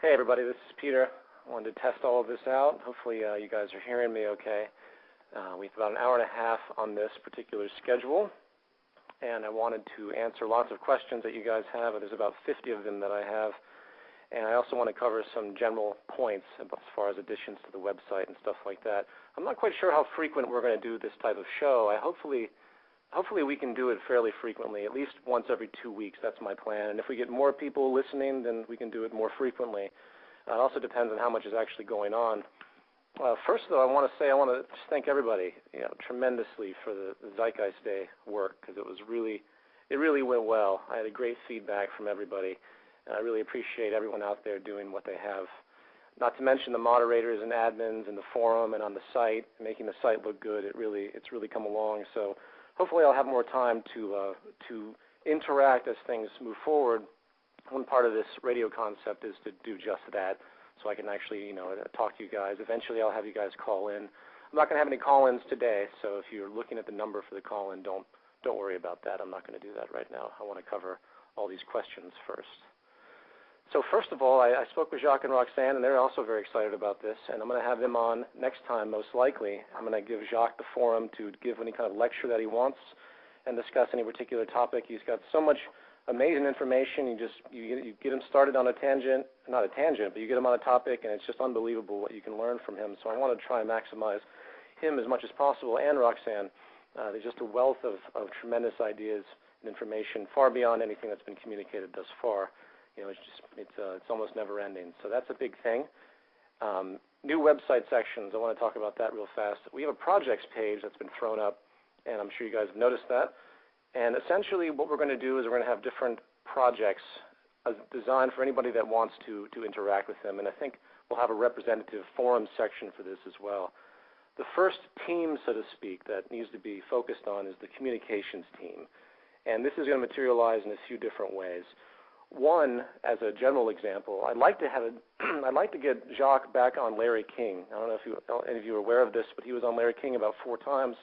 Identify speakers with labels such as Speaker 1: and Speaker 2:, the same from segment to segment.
Speaker 1: Hey everybody, this is Peter. I wanted to test all of this out. Hopefully you guys are hearing me okay. We have about an hour and a half on this particular schedule, and I wanted to answer lots of questions that you guys have. There's about 50 of them that I have, and I also want to cover some general points as far as additions to the website and stuff like that. I'm not quite sure how frequent we're going to do this type of show. Hopefully we can do it fairly frequently, at least once every 2 weeks. That's my plan. And if we get more people listening, then we can do it more frequently. It also depends on how much is actually going on. First, though, I want to just thank everybody, tremendously for the Zeitgeist Day work, because it really went well. I had great feedback from everybody, and I really appreciate everyone out there doing what they have. Not to mention the moderators and admins in the forum and on the site, making the site look good. It's really come along. So hopefully I'll have more time to interact as things move forward. One part of this radio concept is to do just that, so I can actually talk to you guys. Eventually I'll have you guys call in. I'm not going to have any call-ins today, so if you're looking at the number for the call-in, don't worry about that. I'm not going to do that right now. I want to cover all these questions first. So first of all, I spoke with Jacques and Roxanne, and they're also very excited about this, and I'm going to have them on next time, most likely. I'm going to give Jacques the forum to give any kind of lecture that he wants and discuss any particular topic. He's got so much amazing information. You get him started on a tangent, not a tangent, but you get him on a topic, and it's just unbelievable what you can learn from him. So I want to try and maximize him as much as possible, and Roxanne. There's just a wealth of tremendous ideas and information, far beyond anything that's been communicated thus far. It's almost never ending. So that's a big thing. New website sections, I want to talk about that real fast. We have a projects page that's been thrown up, and I'm sure you guys have noticed that. And essentially what we're going to do is we're going to have different projects designed for anybody that wants to interact with them. And I think we'll have a representative forum section for this as well. The first team, so to speak, that needs to be focused on is the communications team. And this is going to materialize in a few different ways. One, as a general example, I'd like to get Jacques back on Larry King. I don't know if any of you are aware of this, but he was on Larry King about 4 times.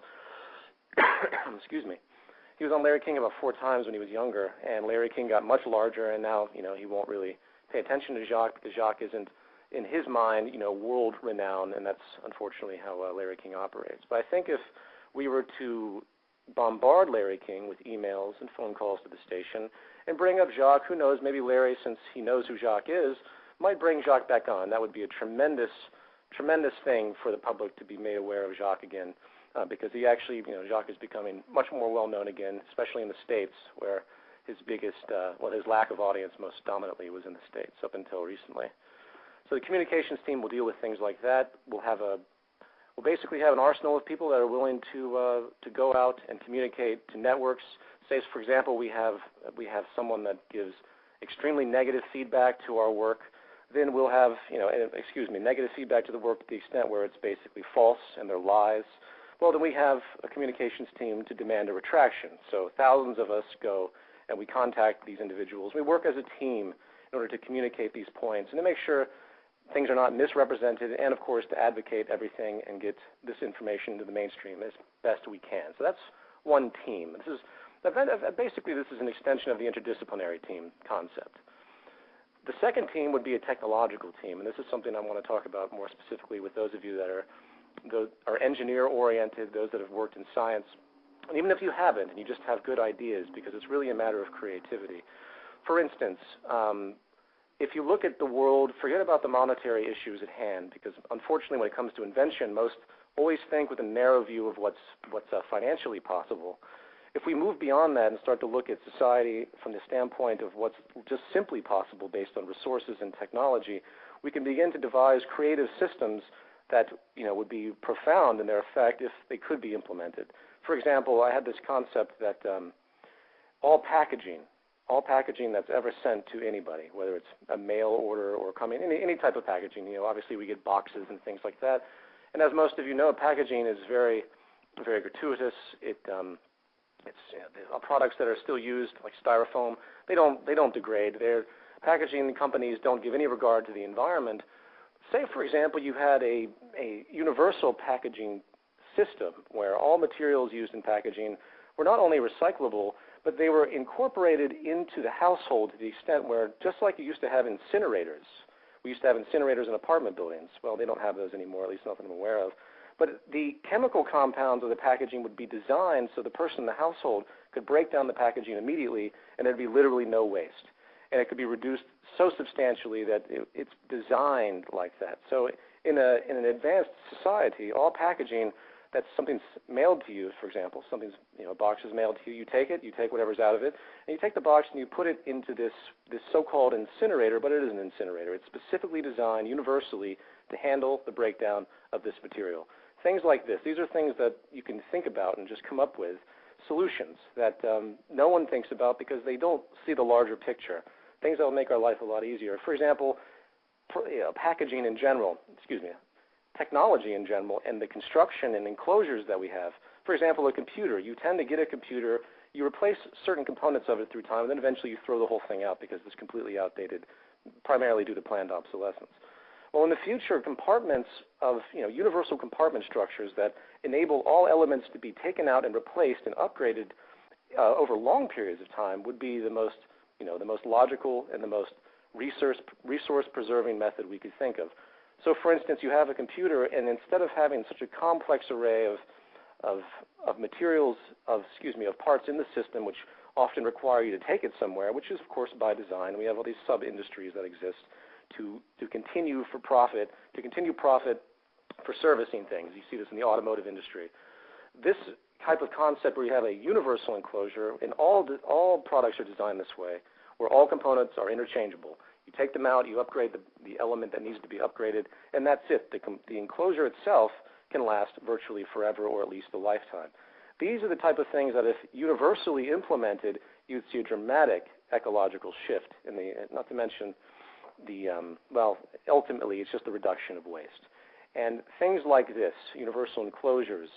Speaker 1: Excuse me. He was on Larry King about 4 times when he was younger, and Larry King got much larger, and now he won't really pay attention to Jacques because Jacques isn't, in his mind, world renowned, and that's unfortunately how Larry King operates. But I think if we were to bombard Larry King with emails and phone calls to the station and bring up Jacques, who knows, maybe Larry, since he knows who Jacques is, might bring Jacques back on. That would be a tremendous thing for the public to be made aware of Jacques again, because he actually, Jacques is becoming much more well-known again, especially in the States, where his biggest, his lack of audience most dominantly was in the States up until recently. So the communications team will deal with things like that. We'll basically have an arsenal of people that are willing to go out and communicate to networks. Say, for example, we have someone that gives extremely negative feedback to our work. Then we'll have, negative feedback to the work to the extent where it's basically false and they're lies. Well, then we have a communications team to demand a retraction. So thousands of us go and we contact these individuals. We work as a team in order to communicate these points and to make sure things are not misrepresented, and of course to advocate everything and get this information to the mainstream as best we can. So that's one team. Basically this is an extension of the interdisciplinary team concept. The second team would be a technological team, and this is something I want to talk about more specifically with those of you that are engineer-oriented, those that have worked in science, and even if you haven't and you just have good ideas, because it's really a matter of creativity. For instance, if you look at the world, forget about the monetary issues at hand, because unfortunately when it comes to invention, most always think with a narrow view of what's financially possible. If we move beyond that and start to look at society from the standpoint of what's just simply possible based on resources and technology, we can begin to devise creative systems that would be profound in their effect if they could be implemented. For example, I had this concept that all packaging that's ever sent to anybody, whether it's a mail order or coming, any type of packaging, obviously we get boxes and things like that. And as most of you know, packaging is very, very gratuitous. It's products that are still used, like styrofoam, they don't degrade. Packaging companies don't give any regard to the environment. Say, for example, you had a universal packaging system where all materials used in packaging were not only recyclable, but they were incorporated into the household to the extent where, just like you used to have incinerators, We used to have incinerators in apartment buildings. Well, they don't have those anymore, at least not that I'm aware of. But the chemical compounds of the packaging would be designed so the person in the household could break down the packaging immediately, and there'd be literally no waste. And it could be reduced so substantially that it's designed like that. So in an advanced society, all packaging that's something's mailed to you, for example, a box is mailed to you, you take it, you take whatever's out of it, and you take the box and you put it into this so-called incinerator, but it is an incinerator. It's specifically designed universally to handle the breakdown of this material. Things like this, these are things that you can think about and just come up with solutions that no one thinks about because they don't see the larger picture, things that will make our life a lot easier. For example, packaging in general, technology in general, and the construction and enclosures that we have. For example, a computer. You tend to get a computer, you replace certain components of it through time, and then eventually you throw the whole thing out because it's completely outdated, primarily due to planned obsolescence. Well, in the future, compartments of universal compartment structures that enable all elements to be taken out and replaced and upgraded over long periods of time would be the most logical and the most resource-preserving method we could think of. So, for instance, you have a computer, and instead of having such a complex array of materials, of parts in the system, which often require you to take it somewhere, which is, of course, by design. We have all these sub-industries that exist to continue profit for servicing things. You see this in the automotive industry. This type of concept where you have a universal enclosure, and all products are designed this way, where all components are interchangeable. You take them out, you upgrade the element that needs to be upgraded, and that's it. The enclosure itself can last virtually forever, or at least a lifetime. These are the type of things that if universally implemented, you'd see a dramatic ecological shift, not to mention ultimately it's just the reduction of waste. And things like this, universal enclosures,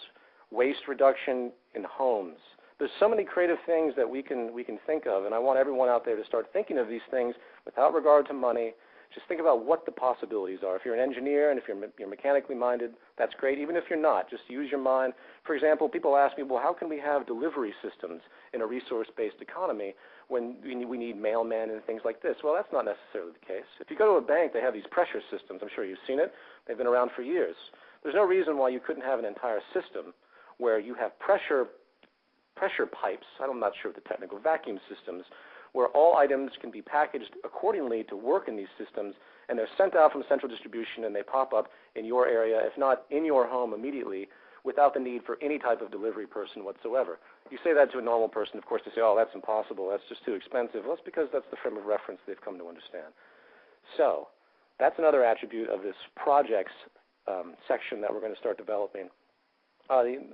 Speaker 1: waste reduction in homes. There's so many creative things that we can think of, and I want everyone out there to start thinking of these things without regard to money. Just think about what the possibilities are. If you're an engineer and if you're mechanically minded, that's great. Even if you're not, just use your mind. For example, people ask me, well, how can we have delivery systems in a resource-based economy when we need mailmen and things like this? Well, that's not necessarily the case. If you go to a bank, they have these pressure systems. I'm sure you've seen it. They've been around for years. There's no reason why you couldn't have an entire system where you have pressure pipes, I'm not sure of the technical, vacuum systems, where all items can be packaged accordingly to work in these systems, and they're sent out from central distribution and they pop up in your area, if not in your home immediately, without the need for any type of delivery person whatsoever. You say that to a normal person, of course, they say, oh, that's impossible, that's just too expensive. Well, that's because that's the frame of reference they've come to understand. So that's another attribute of this projects section that we're going to start developing.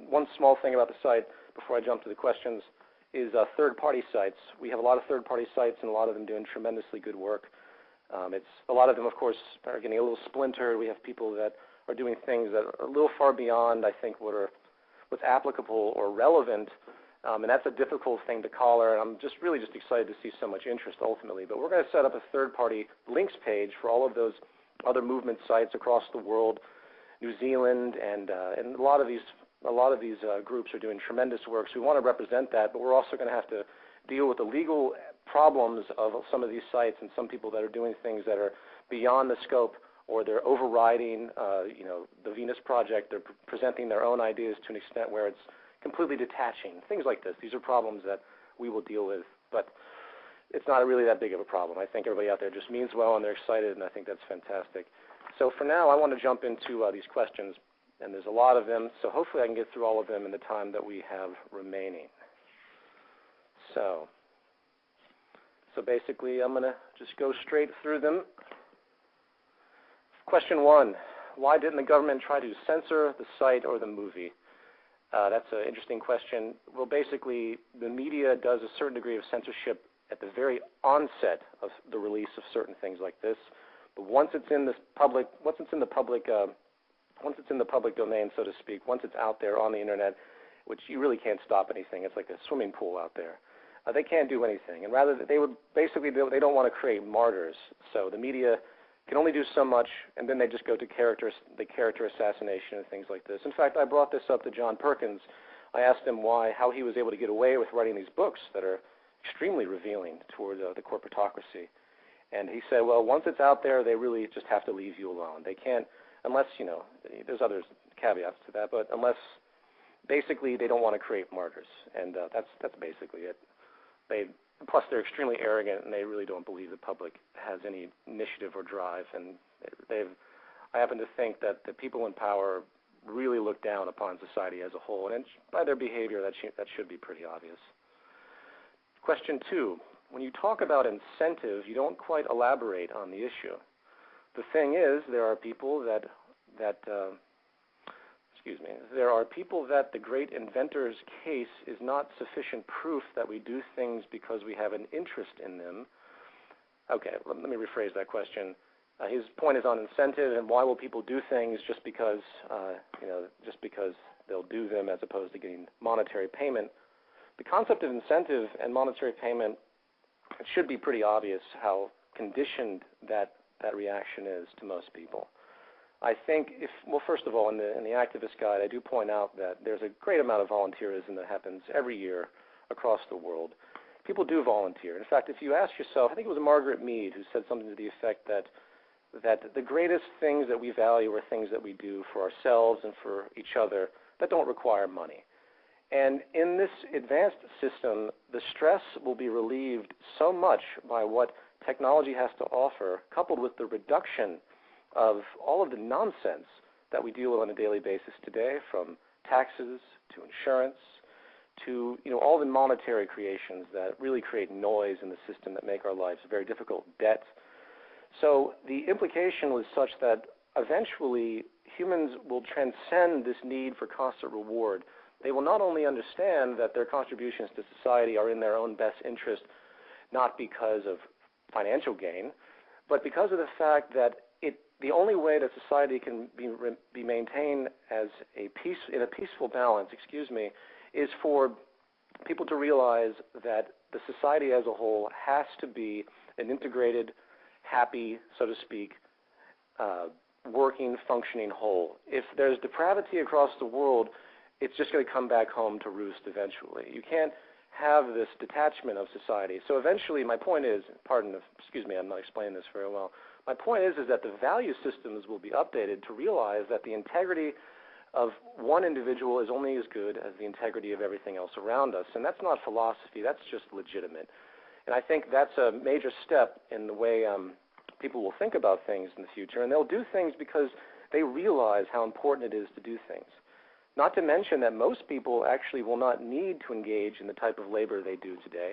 Speaker 1: One small thing about the site before I jump to the questions is third-party sites. We have a lot of third-party sites, and a lot of them doing tremendously good work. A lot of them, of course, are getting a little splintered. We have people that are doing things that are a little far beyond, I think, what's applicable or relevant, and that's a difficult thing to collar. And I'm really just excited to see so much interest ultimately. But we're going to set up a third-party links page for all of those other movement sites across the world, New Zealand, and a lot of these groups are doing tremendous work, so we want to represent that, but we're also going to have to deal with the legal problems of some of these sites and some people that are doing things that are beyond the scope, or they're overriding the Venus Project. They're presenting their own ideas to an extent where it's completely detaching, things like this. These are problems that we will deal with, but it's not really that big of a problem. I think everybody out there just means well, and they're excited, and I think that's fantastic. So for now, I want to jump into these questions. And there's a lot of them, so hopefully I can get through all of them in the time that we have remaining. So basically, I'm going to just go straight through them. Question 1, why didn't the government try to censor the site or the movie? That's an interesting question. Well, basically, the media does a certain degree of censorship at the very onset of the release of certain things like this. But once it's in the public domain, so to speak, once it's out there on the internet, which you really can't stop anything. It's like a swimming pool out there. They can't do anything. And rather, they don't want to create martyrs. So the media can only do so much, and then they just go to character assassination and things like this. In fact, I brought this up to John Perkins. I asked him how he was able to get away with writing these books that are extremely revealing toward the corporatocracy. And he said, well, once it's out there, they really just have to leave you alone. They can't, unless, there's other caveats to that, but unless basically they don't want to create martyrs. And that's basically it. Plus, they're extremely arrogant, and they really don't believe the public has any initiative or drive. And I happen to think that the people in power really look down upon society as a whole, and by their behavior, that should be pretty obvious. Question 2. When you talk about incentive, you don't quite elaborate on the issue. The thing is, there are people that the great inventor's case is not sufficient proof that we do things because we have an interest in them. Okay, let me rephrase that question. His point is on incentive, and why will people do things just because they'll do them as opposed to getting monetary payment. The concept of incentive and monetary payment, it should be pretty obvious how conditioned that reaction is to most people. I think first of all, in the activist guide, I do point out that there's a great amount of volunteerism that happens every year across the world. People do volunteer. In fact, if you ask yourself, I think it was Margaret Mead who said something to the effect that the greatest things that we value are things that we do for ourselves and for each other that don't require money. And in this advanced system, the stress will be relieved so much by what technology has to offer, coupled with the reduction of all of the nonsense that we deal with on a daily basis today, from taxes to insurance to all the monetary creations that really create noise in the system that make our lives very difficult, debt. So the implication was such that eventually humans will transcend this need for constant reward. They will not only understand that their contributions to society are in their own best interest, not because of financial gain, but because of the fact that the only way that society can be maintained as in a peaceful balance, is for people to realize that the society as a whole has to be an integrated, happy, so to speak, working, functioning whole. If there's depravity across the world, it's just going to come back home to roost eventually. You can't have this detachment of society. So eventually, my point is, I'm not explaining this very well. My point is that the value systems will be updated to realize that the integrity of one individual is only as good as the integrity of everything else around us. And that's not philosophy, that's just legitimate. And I think that's a major step in the way people will think about things in the future. And they'll do things because they realize how important it is to do things. Not to mention that most people actually will not need to engage in the type of labor they do today.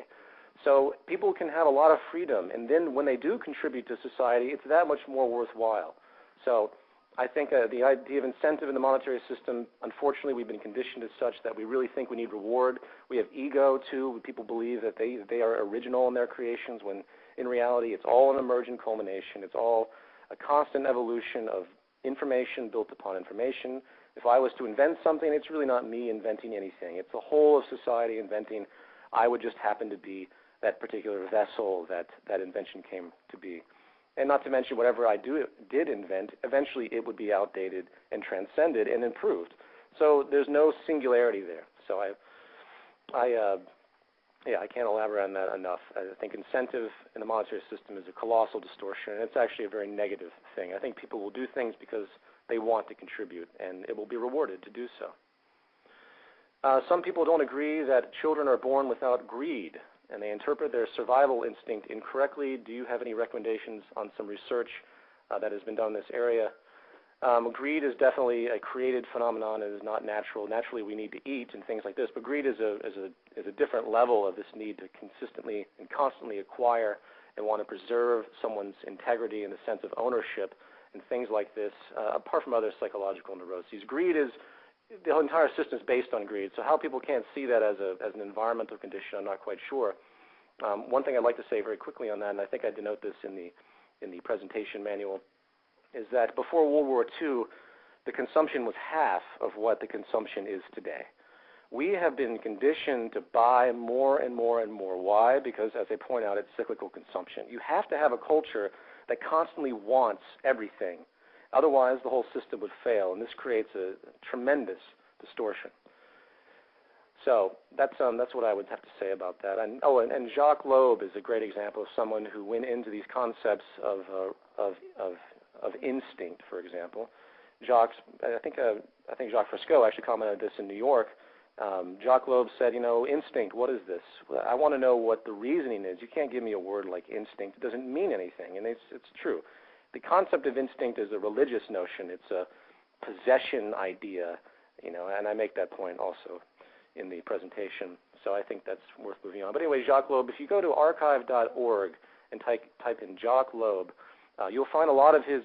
Speaker 1: So people can have a lot of freedom, and then when they do contribute to society, it's that much more worthwhile. So I think the idea of incentive in the monetary system, unfortunately, we've been conditioned as such that we really think we need reward. We have ego, too. People believe that they are original in their creations, when in reality it's all an emergent culmination. It's all a constant evolution of information built upon information. If I was to invent something, it's really not me inventing anything. It's the whole of society inventing. I would just happen to be that particular vessel that invention came to be. And not to mention whatever I did invent, eventually it would be outdated and transcended and improved. So there's no singularity there. So I can't elaborate on that enough. I think incentive in the monetary system is a colossal distortion, and it's actually a very negative thing. I think people will do things because they want to contribute, and it will be rewarded to do so. Some people don't agree that children are born without greed, and they interpret their survival instinct incorrectly. Do you have any recommendations on some research that has been done in this area? Greed is definitely a created phenomenon. It is not natural. Naturally, we need to eat and things like this, but greed is a different level of this need to consistently and constantly acquire and want to preserve someone's integrity and the sense of ownership and things like this, apart from other psychological neuroses. Greed is, the entire system is based on greed, so how people can't see that as an environmental condition, I'm not quite sure. One thing I'd like to say very quickly on that, and I think I denote this in the presentation manual, is that before World War II, the consumption was half of what the consumption is today. We have been conditioned to buy more and more and more. Why? Because, as I point out, it's cyclical consumption. You have to have a culture that constantly wants everything. Otherwise, the whole system would fail, and this creates a tremendous distortion. So that's what I would have to say about that. And Jacques Loeb is a great example of someone who went into these concepts of instinct, for example. I think Jacques Fresco actually commented this in New York. Jacques Loeb said, instinct, what is this? I want to know what the reasoning is. You can't give me a word like instinct. It doesn't mean anything, and it's true. The concept of instinct is a religious notion. It's a possession idea, and I make that point also in the presentation. So I think that's worth moving on. But anyway, Jacques Loeb, if you go to archive.org and type in Jacques Loeb, you'll find a lot of his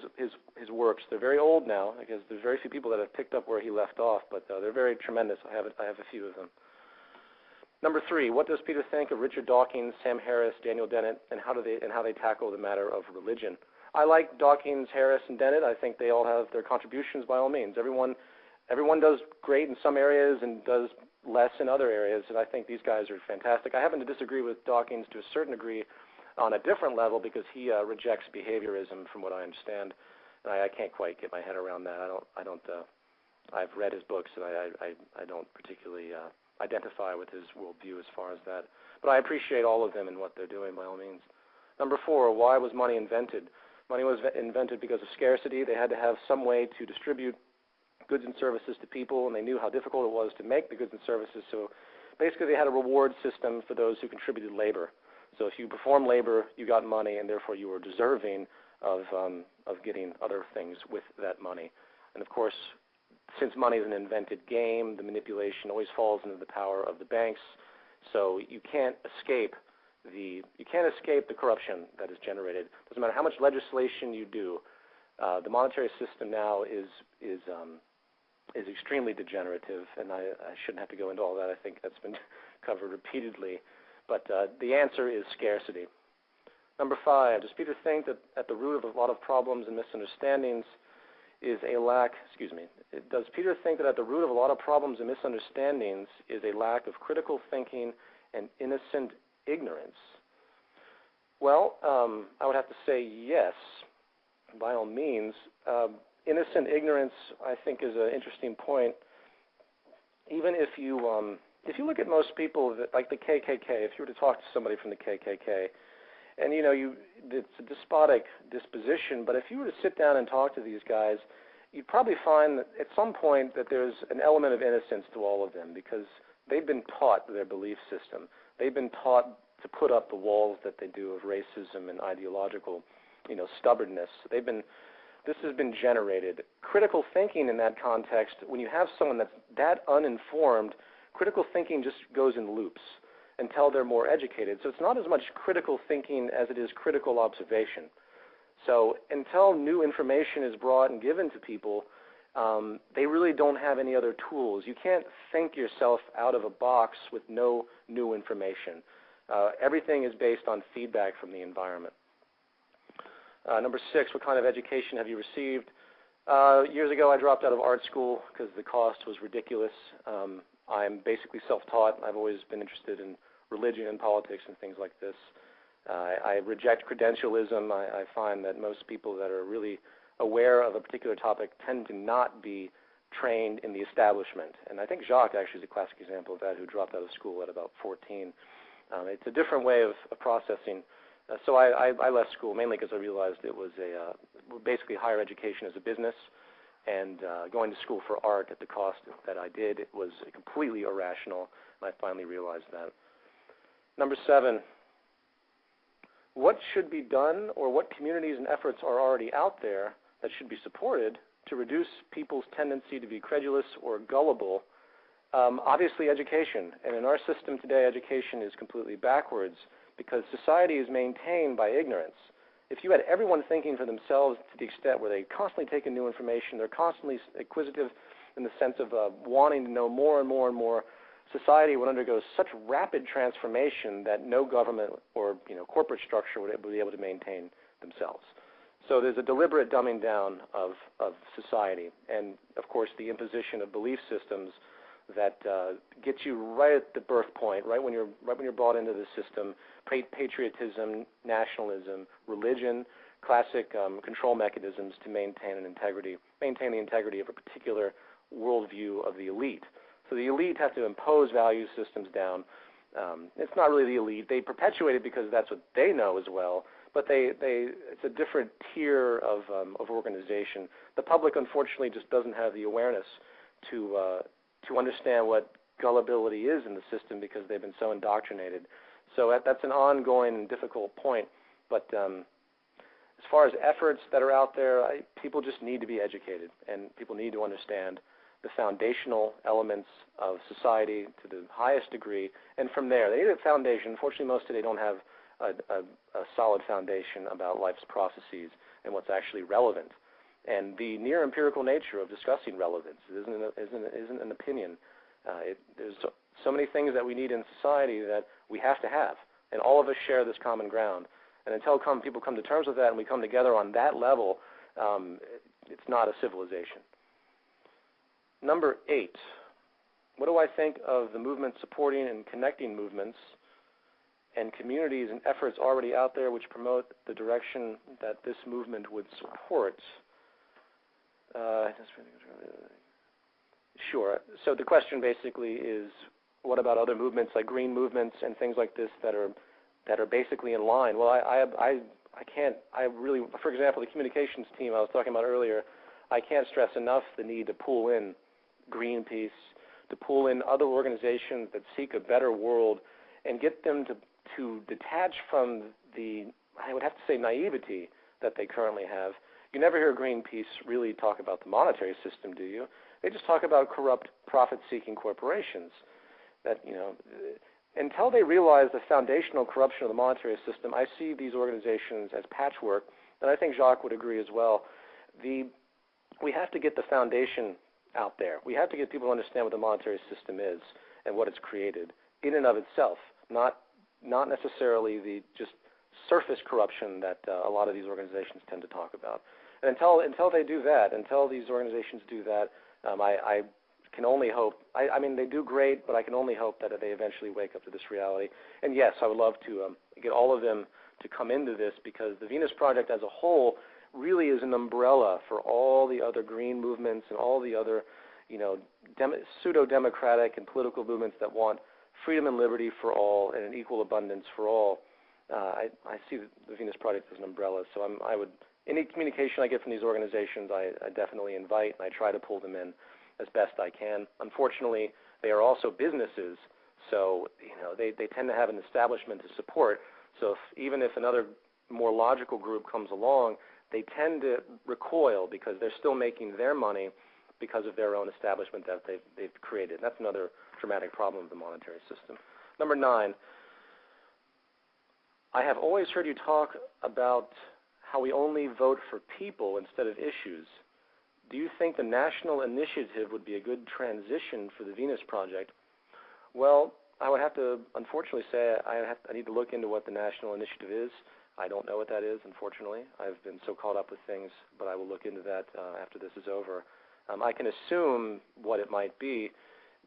Speaker 1: works. They're very old now because there's very few people that have picked up where he left off, but they're very tremendous. I have a few of them. Number 3, what does Peter think of Richard Dawkins, Sam Harris, Daniel Dennett, and how they tackle the matter of religion? I like Dawkins, Harris, and Dennett. I think they all have their contributions by all means. Everyone does great in some areas and does less in other areas, and I think these guys are fantastic. I happen to disagree with Dawkins to a certain degree on a different level because he rejects behaviorism from what I understand, and I can't quite get my head around that. I've read his books, and I don't particularly identify with his worldview as far as that. But I appreciate all of them and what they're doing by all means. Number 4, why was money invented? Money was invented because of scarcity. They had to have some way to distribute goods and services to people, and they knew how difficult it was to make the goods and services. So basically they had a reward system for those who contributed labor. So if you performed labor, you got money, and therefore you were deserving of getting other things with that money. And of course, since money is an invented game, the manipulation always falls into the power of the banks. So you can't escape the corruption that is generated. Doesn't matter how much legislation you do. The monetary system now is extremely degenerative, and I shouldn't have to go into all that. I think that's been covered repeatedly. But the answer is scarcity. Number 5, does Peter think that at the root of a lot of problems and misunderstandings is a lack, does Peter think that at the root of a lot of problems and misunderstandings is a lack of critical thinking and innocent ignorance? Well, I would have to say yes, by all means. Innocent ignorance, I think, is an interesting point. Even if you look at most people, like the KKK, if you were to talk to somebody from the KKK, and it's a despotic disposition, but if you were to sit down and talk to these guys, you'd probably find that at some point that there's an element of innocence to all of them because they've been taught their belief system. They've been taught to put up the walls that they do of racism and ideological, stubbornness. This has been generated. Critical thinking in that context, when you have someone that's that uninformed, critical thinking just goes in loops until they're more educated. So it's not as much critical thinking as it is critical observation. So until new information is brought and given to people, they really don't have any other tools. You can't think yourself out of a box with no new information. Everything is based on feedback from the environment. Number 6, what kind of education have you received? Years ago, I dropped out of art school because the cost was ridiculous. I'm basically self-taught. I've always been interested in religion and politics and things like this. I reject credentialism. I find that most people that are really aware of a particular topic tend to not be trained in the establishment. And I think Jacques actually is a classic example of that, who dropped out of school at about 14. It's a different way of processing. So I left school mainly because I realized it was basically higher education as a business, and going to school for art at the cost that I did, it was completely irrational, and I finally realized that. Number 7, what should be done, or what communities and efforts are already out there that should be supported to reduce people's tendency to be credulous or gullible? Obviously education, and in our system today, education is completely backwards because society is maintained by ignorance. If you had everyone thinking for themselves to the extent where they constantly take in new information, they're constantly acquisitive in the sense of wanting to know more and more and more, society would undergo such rapid transformation that no government or corporate structure would be able to maintain themselves. So there's a deliberate dumbing down of society, and of course the imposition of belief systems that gets you right at the birth point, right when you're brought into the system. Patriotism, nationalism, religion, classic control mechanisms to maintain the integrity of a particular worldview of the elite. So the elite have to impose value systems down. It's not really the elite. They perpetuate it because that's what they know as well, but it's a different tier of organization. The public, unfortunately, just doesn't have the awareness to understand what gullibility is in the system because they've been so indoctrinated. So that's an ongoing and difficult point. But as far as efforts that are out there, people just need to be educated, and people need to understand the foundational elements of society to the highest degree. And from there, they need a foundation. Unfortunately, most today don't have a solid foundation about life's processes and what's actually relevant. And the near empirical nature of discussing relevance isn't an opinion. There's so many things that we need in society that we have to have, and all of us share this common ground. And until people come to terms with that and we come together on that level, it's not a civilization. Number 8, what do I think of the movement supporting and connecting movements and communities and efforts already out there which promote the direction that this movement would support? Sure. So the question basically is, what about other movements like green movements and things like this that are basically in line? Well, I really, for example, the communications team I was talking about earlier, I can't stress enough the need to pull in Greenpeace, to pull in other organizations that seek a better world and get them to detach from the, I would have to say, naivety that they currently have. You never hear Greenpeace really talk about the monetary system, do you? They just talk about corrupt, profit-seeking corporations. That, until they realize the foundational corruption of the monetary system, I see these organizations as patchwork, and I think Jacques would agree as well. We have to get the foundation out there. We have to get people to understand what the monetary system is and what it's created in and of itself, not necessarily the just surface corruption that a lot of these organizations tend to talk about. And until they do that, until these organizations do that, I can only hope. I mean, they do great, but I can only hope that they eventually wake up to this reality. And yes, I would love to get all of them to come into this, because the Venus Project as a whole really is an umbrella for all the other green movements and all the other, pseudo-democratic and political movements that want freedom and liberty for all and an equal abundance for all. I see the Venus Project as an umbrella, so any communication I get from these organizations, I definitely invite, and I try to pull them in as best I can. Unfortunately, they are also businesses, so they tend to have an establishment to support. So even if another more logical group comes along, they tend to recoil because they're still making their money because of their own establishment that they've created. That's another dramatic problem of the monetary system. Number 9, I have always heard you talk about how we only vote for people instead of issues. Do you think the national initiative would be a good transition for the Venus Project? Well, I would have to, unfortunately, say I need to look into what the national initiative is. I don't know what that is, unfortunately. I've been so caught up with things, but I will look into that after this is over. I can assume what it might be.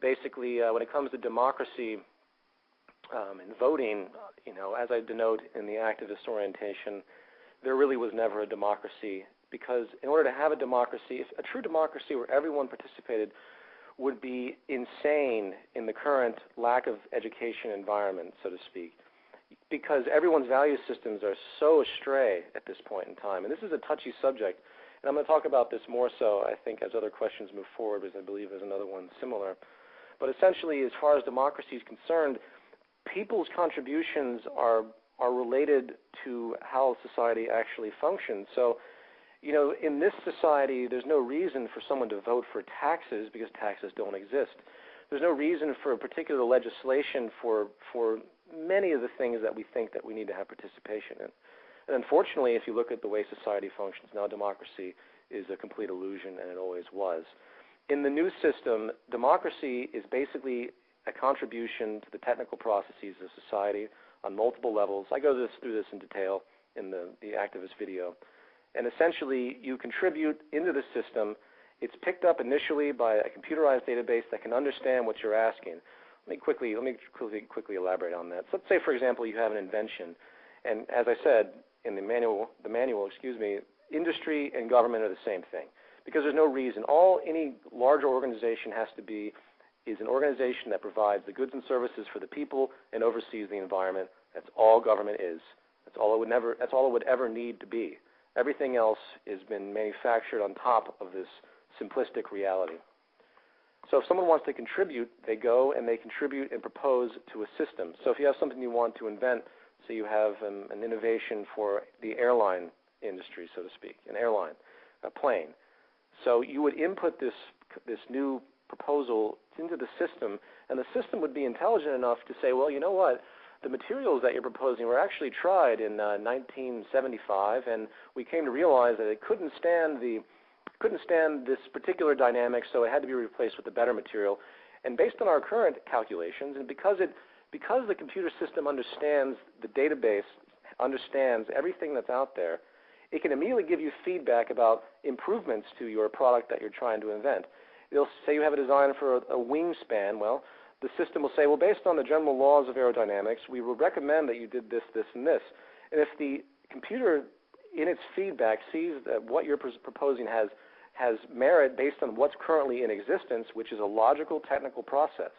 Speaker 1: Basically, when it comes to democracy and voting, as I denote in the activist orientation, there really was never a democracy, because in order to have a democracy, a true democracy where everyone participated would be insane in the current lack of education environment, so to speak, because everyone's value systems are so astray at this point in time. And this is a touchy subject, and I'm going to talk about this more so, I think, as other questions move forward, because I believe there's another one similar. But essentially, as far as democracy is concerned, people's contributions are related to how society actually functions. So, in this society, there's no reason for someone to vote for taxes because taxes don't exist. There's no reason for a particular legislation for many of the things that we think that we need to have participation in. And unfortunately, if you look at the way society functions now, democracy is a complete illusion, and it always was. In the new system, democracy is basically a contribution to the technical processes of society on multiple levels. I go through this in detail in the activist video. And essentially, you contribute into the system. It's picked up initially by a computerized database that can understand what you're asking. Let me quickly elaborate on that. So let's say, for example, you have an invention, and as I said in the manual, industry and government are the same thing, because there's no reason. Any larger organization has to be is an organization that provides the goods and services for the people and oversees the environment. That's all government is. That's all it would ever need to be. Everything else has been manufactured on top of this simplistic reality. So if someone wants to contribute, they go and they contribute and propose to a system. So if you have something you want to invent, say you have an innovation for the airline industry, so to speak, an airline, a plane. So you would input this new proposal into the system, and the system would be intelligent enough to say, well, you know what, the materials that you're proposing were actually tried in 1975, and we came to realize that it couldn't stand this particular dynamic, so it had to be replaced with a better material. And based on our current calculations, and because the computer system understands the database, understands everything that's out there, it can immediately give you feedback about improvements to your product that you're trying to invent. They'll say you have a design for a wingspan. Well, the system will say, well, based on the general laws of aerodynamics, we will recommend that you did this, this, and this. And if the computer, in its feedback, sees that what you're proposing has merit based on what's currently in existence, which is a logical, technical process,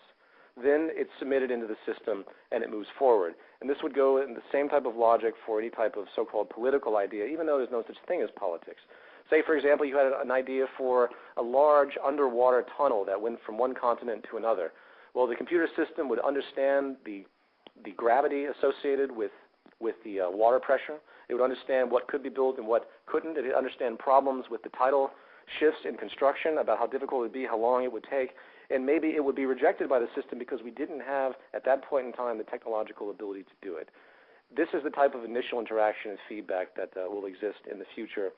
Speaker 1: then it's submitted into the system and it moves forward. And this would go in the same type of logic for any type of so-called political idea, even though there's no such thing as politics. Say, for example, you had an idea for a large underwater tunnel that went from one continent to another. Well, the computer system would understand the gravity associated with the water pressure. It would understand what could be built and what couldn't. It would understand problems with the tidal shifts in construction, about how difficult it would be, how long it would take. And maybe it would be rejected by the system because we didn't have, at that point in time, the technological ability to do it. This is the type of initial interaction and feedback that will exist in the future.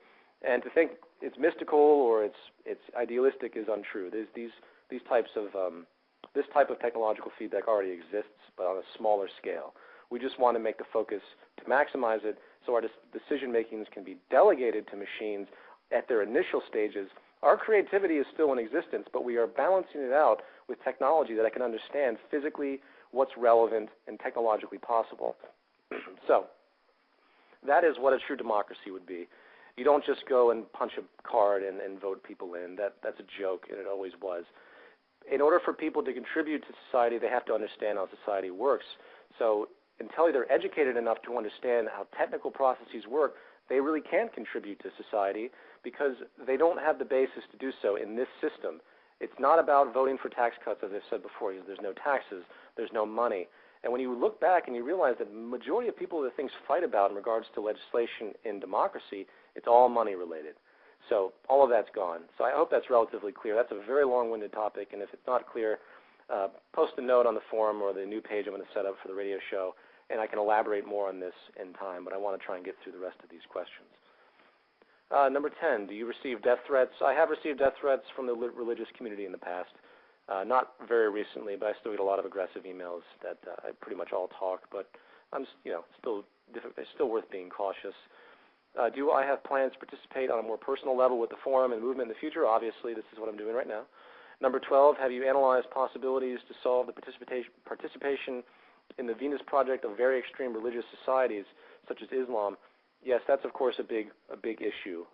Speaker 1: And to think it's mystical or it's idealistic is untrue. There's this type of technological feedback already exists, but on a smaller scale. We just want to make the focus to maximize it so our decision makings can be delegated to machines at their initial stages. Our creativity is still in existence, but we are balancing it out with technology that I can understand physically what's relevant and technologically possible. So that is what a true democracy would be. You don't just go and punch a card and vote people in. That's a joke, and it always was. In order for people to contribute to society, they have to understand how society works. So until they're educated enough to understand how technical processes work, they really can't contribute to society because they don't have the basis to do so in this system. It's not about voting for tax cuts, as I've said before. There's no taxes. There's no money. And when you look back and you realize that the majority of people that things fight about in regards to legislation in democracy, it's all money related. So all of that's gone. So I hope that's relatively clear. That's a very long-winded topic, and if it's not clear, post a note on the forum or the new page I'm going to set up for the radio show, and I can elaborate more on this in time, but I want to try and get through the rest of these questions. Number 10, do you receive death threats? I have received death threats from the religious community in the past. Not very recently, but I still get a lot of aggressive emails that I pretty much all talk, but I'm it's still worth being cautious. Do I have plans to participate on a more personal level with the forum and movement in the future? Obviously, this is what I'm doing right now. Number 12, have you analyzed possibilities to solve the participation in the Venus Project of very extreme religious societies, such as Islam? Yes, that's of course a big issue.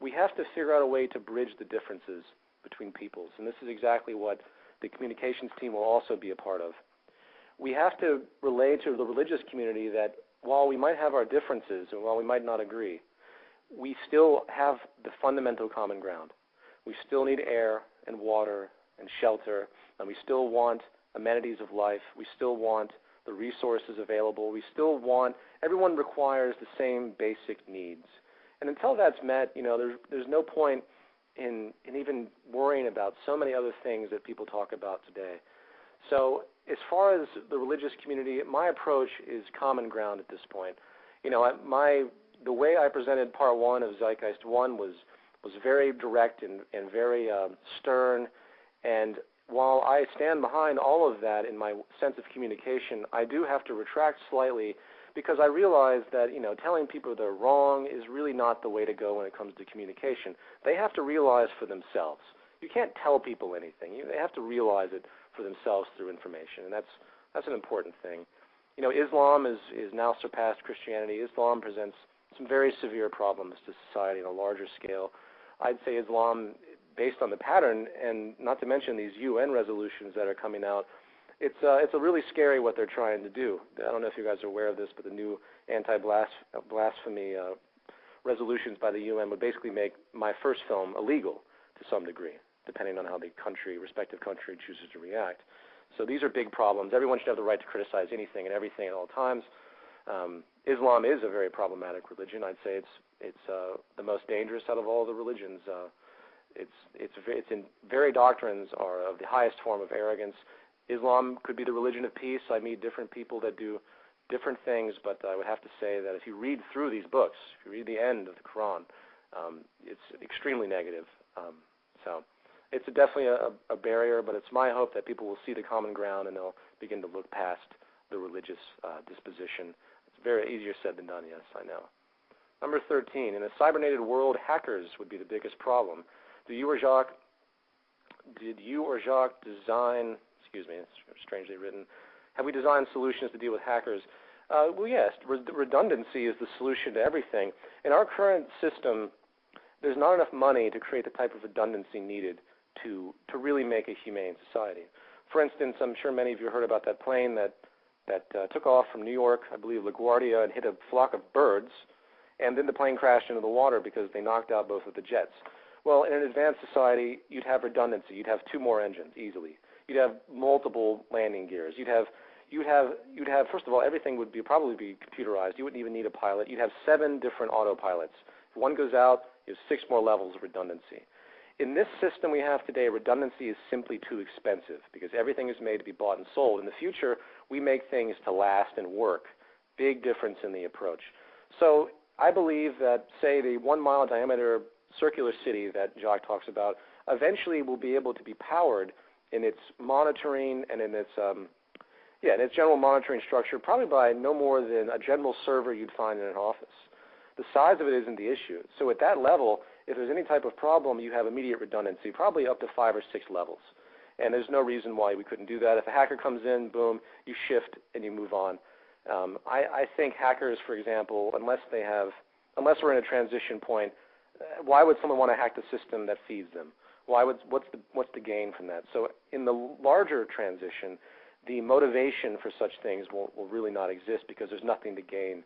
Speaker 1: We have to figure out a way to bridge the differences between peoples, and this is exactly what the communications team will also be a part of. We have to relay to the religious community that while we might have our differences and while we might not agree, we still have the fundamental common ground. We still need air and water and shelter, and we still want amenities of life. We still want the resources available. We still want, everyone requires the same basic needs. And until that's met, there's no point in even worrying about so many other things that people talk about today. So as far as the religious community, my approach is common ground at this point. The way I presented part one of Zeitgeist 1 was very direct and very stern, and while I stand behind all of that in my sense of communication, I do have to retract slightly because I realize that telling people they're wrong is really not the way to go when it comes to communication. They have to realize for themselves. You can't tell people anything. They have to realize it for themselves through information, and that's an important thing. Islam is now surpassed Christianity. Islam presents some very severe problems to society on a larger scale. I'd say Islam based on the pattern, and not to mention these UN resolutions that are coming out, it's a really scary what they're trying to do. I don't know if you guys are aware of this, but the new anti-blasphemy resolutions by the UN would basically make my first film illegal to some degree, depending on how the respective country chooses to react. So these are big problems. Everyone should have the right to criticize anything and everything at all times. Islam is a very problematic religion. I'd say it's the most dangerous out of all the religions. Its very doctrines are of the highest form of arrogance. Islam could be the religion of peace. I meet different people that do different things, but I would have to say that if you read through these books, if you read the end of the Quran, it's extremely negative. So it's definitely a barrier, but it's my hope that people will see the common ground and they'll begin to look past the religious disposition. It's very easier said than done, yes, I know. Number 13, in a cybernated world, hackers would be the biggest problem. Did you or Jacques design, excuse me, it's strangely written, have we designed solutions to deal with hackers? Well, yes, redundancy is the solution to everything. In our current system, there's not enough money to create the type of redundancy needed to really make a humane society. For instance, I'm sure many of you heard about that plane that took off from New York, I believe LaGuardia, and hit a flock of birds, and then the plane crashed into the water because they knocked out both of the jets. Well, in an advanced society, you'd have redundancy. You'd have 2 more engines easily. You'd have multiple landing gears. You'd have first of all, everything would probably be computerized. You wouldn't even need a pilot. You'd have 7 different autopilots. If one goes out, you have 6 more levels of redundancy. In this system we have today, redundancy is simply too expensive because everything is made to be bought and sold. In the future, we make things to last and work. Big difference in the approach. So I believe that, say, the 1-mile diameter circular city that Jacques talks about eventually will be able to be powered in its monitoring and in its general monitoring structure, probably by no more than a general server you'd find in an office. The size of it isn't the issue. So at that level, if there's any type of problem, you have immediate redundancy, probably up to 5 or 6 levels. And there's no reason why we couldn't do that. If a hacker comes in, boom, you shift and you move on. I think hackers, for example, unless we're in a transition point, why would someone want to hack the system that feeds them? What's the gain from that? So in the larger transition, the motivation for such things will really not exist because there's nothing to gain.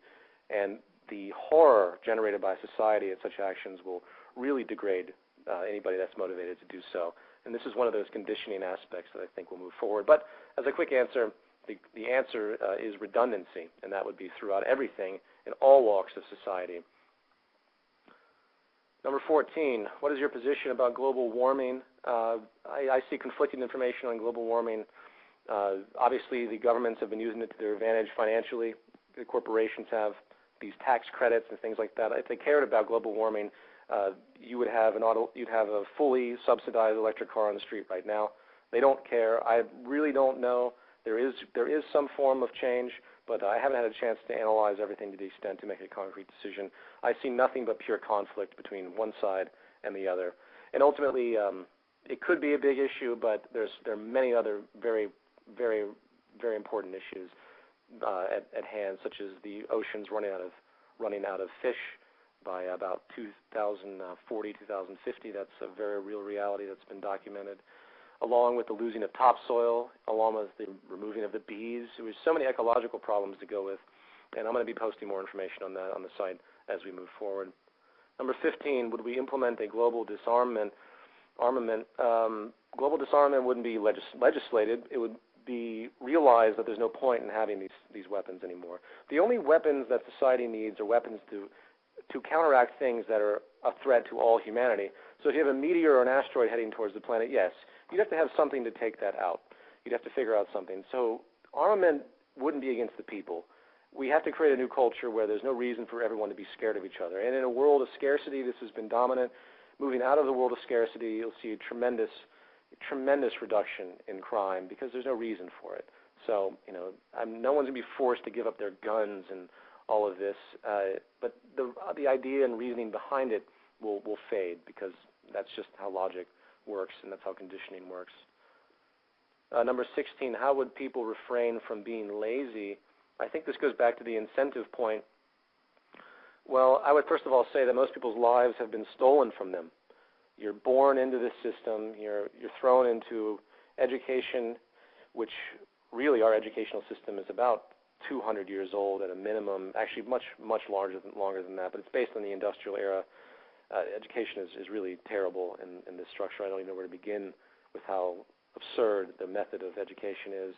Speaker 1: And the horror generated by society at such actions will really degrade anybody that's motivated to do so. And this is one of those conditioning aspects that I think will move forward. But as a quick answer, the answer is redundancy, and that would be throughout everything in all walks of society. Number 14, what is your position about global warming? I see conflicting information on global warming. Obviously, the governments have been using it to their advantage financially. The corporations have these tax credits and things like that. If they cared about global warming, you'd have a fully subsidized electric car on the street right now. They don't care. I really don't know. There is some form of change, but I haven't had a chance to analyze everything to the extent to make a concrete decision. I see nothing but pure conflict between one side and the other. And ultimately, it could be a big issue, but there are many other very, very, very important issues at hand, such as the oceans running out of fish by about 2040, 2050. That's a very real reality that's been documented, along with the losing of topsoil, along with the removing of the bees. There's so many ecological problems to go with, and I'm going to be posting more information on that on the site as we move forward. Number 15, would we implement a global disarmament? Global disarmament wouldn't be legislated. It would be realized that there's no point in having these weapons anymore. The only weapons that society needs are weapons to counteract things that are a threat to all humanity. So if you have a meteor or an asteroid heading towards the planet, yes, you'd have to have something to take that out. You'd have to figure out something. So armament wouldn't be against the people. We have to create a new culture where there's no reason for everyone to be scared of each other. And in a world of scarcity, this has been dominant. Moving out of the world of scarcity, you'll see a tremendous reduction in crime because there's no reason for it. So, no one's going to be forced to give up their guns and all of this. But the idea and reasoning behind it will fade because that's just how logic works and that's how conditioning works. Number 16, how would people refrain from being lazy? I think this goes back to the incentive point. Well, I would first of all say that most people's lives have been stolen from them. You're born into this system. You're thrown into education, which really our educational system is about 200 years old at a minimum, actually much longer than that, but it's based on the industrial era. Education is really terrible in this structure. I don't even know where to begin with how absurd the method of education is.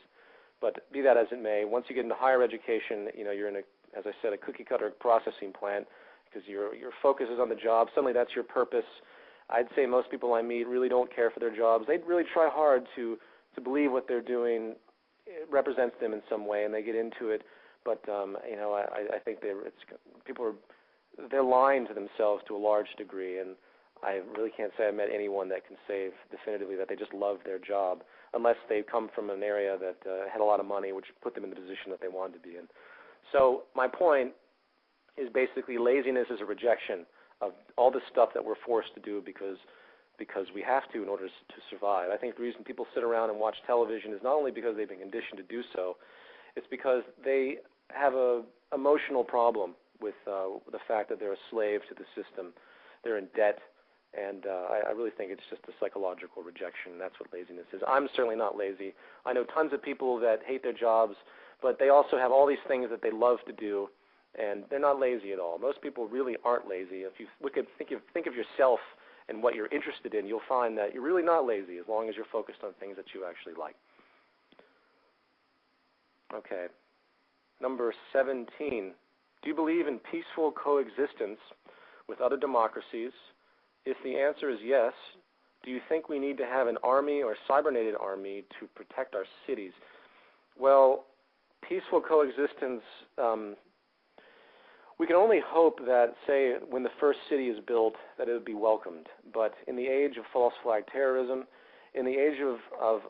Speaker 1: But be that as it may, once you get into higher education, you're in as I said, a cookie-cutter processing plant because your focus is on the job. Suddenly that's your purpose. I'd say most people I meet really don't care for their jobs. They really try hard to believe what they're doing represents them in some way, and they get into it. But I think they're lying to themselves to a large degree, and I really can't say I've met anyone that can say definitively that they just love their job, unless they come from an area that had a lot of money, which put them in the position that they wanted to be in. So my point is basically laziness is a rejection of all the stuff that we're forced to do because we have to in order to survive. I think the reason people sit around and watch television is not only because they've been conditioned to do so, it's because they have an emotional problem with the fact that they're a slave to the system. They're in debt, and I really think it's just a psychological rejection. That's what laziness is. I'm certainly not lazy. I know tons of people that hate their jobs, but they also have all these things that they love to do, and they're not lazy at all. Most people really aren't lazy. If you think of yourself and what you're interested in, you'll find that you're really not lazy as long as you're focused on things that you actually like. Okay. Number 17. Do you believe in peaceful coexistence with other democracies? If the answer is yes, do you think we need to have an army or cybernetic army to protect our cities? Well, peaceful coexistence, we can only hope that, say, when the first city is built, that it would be welcomed. But in the age of false flag terrorism, in the age of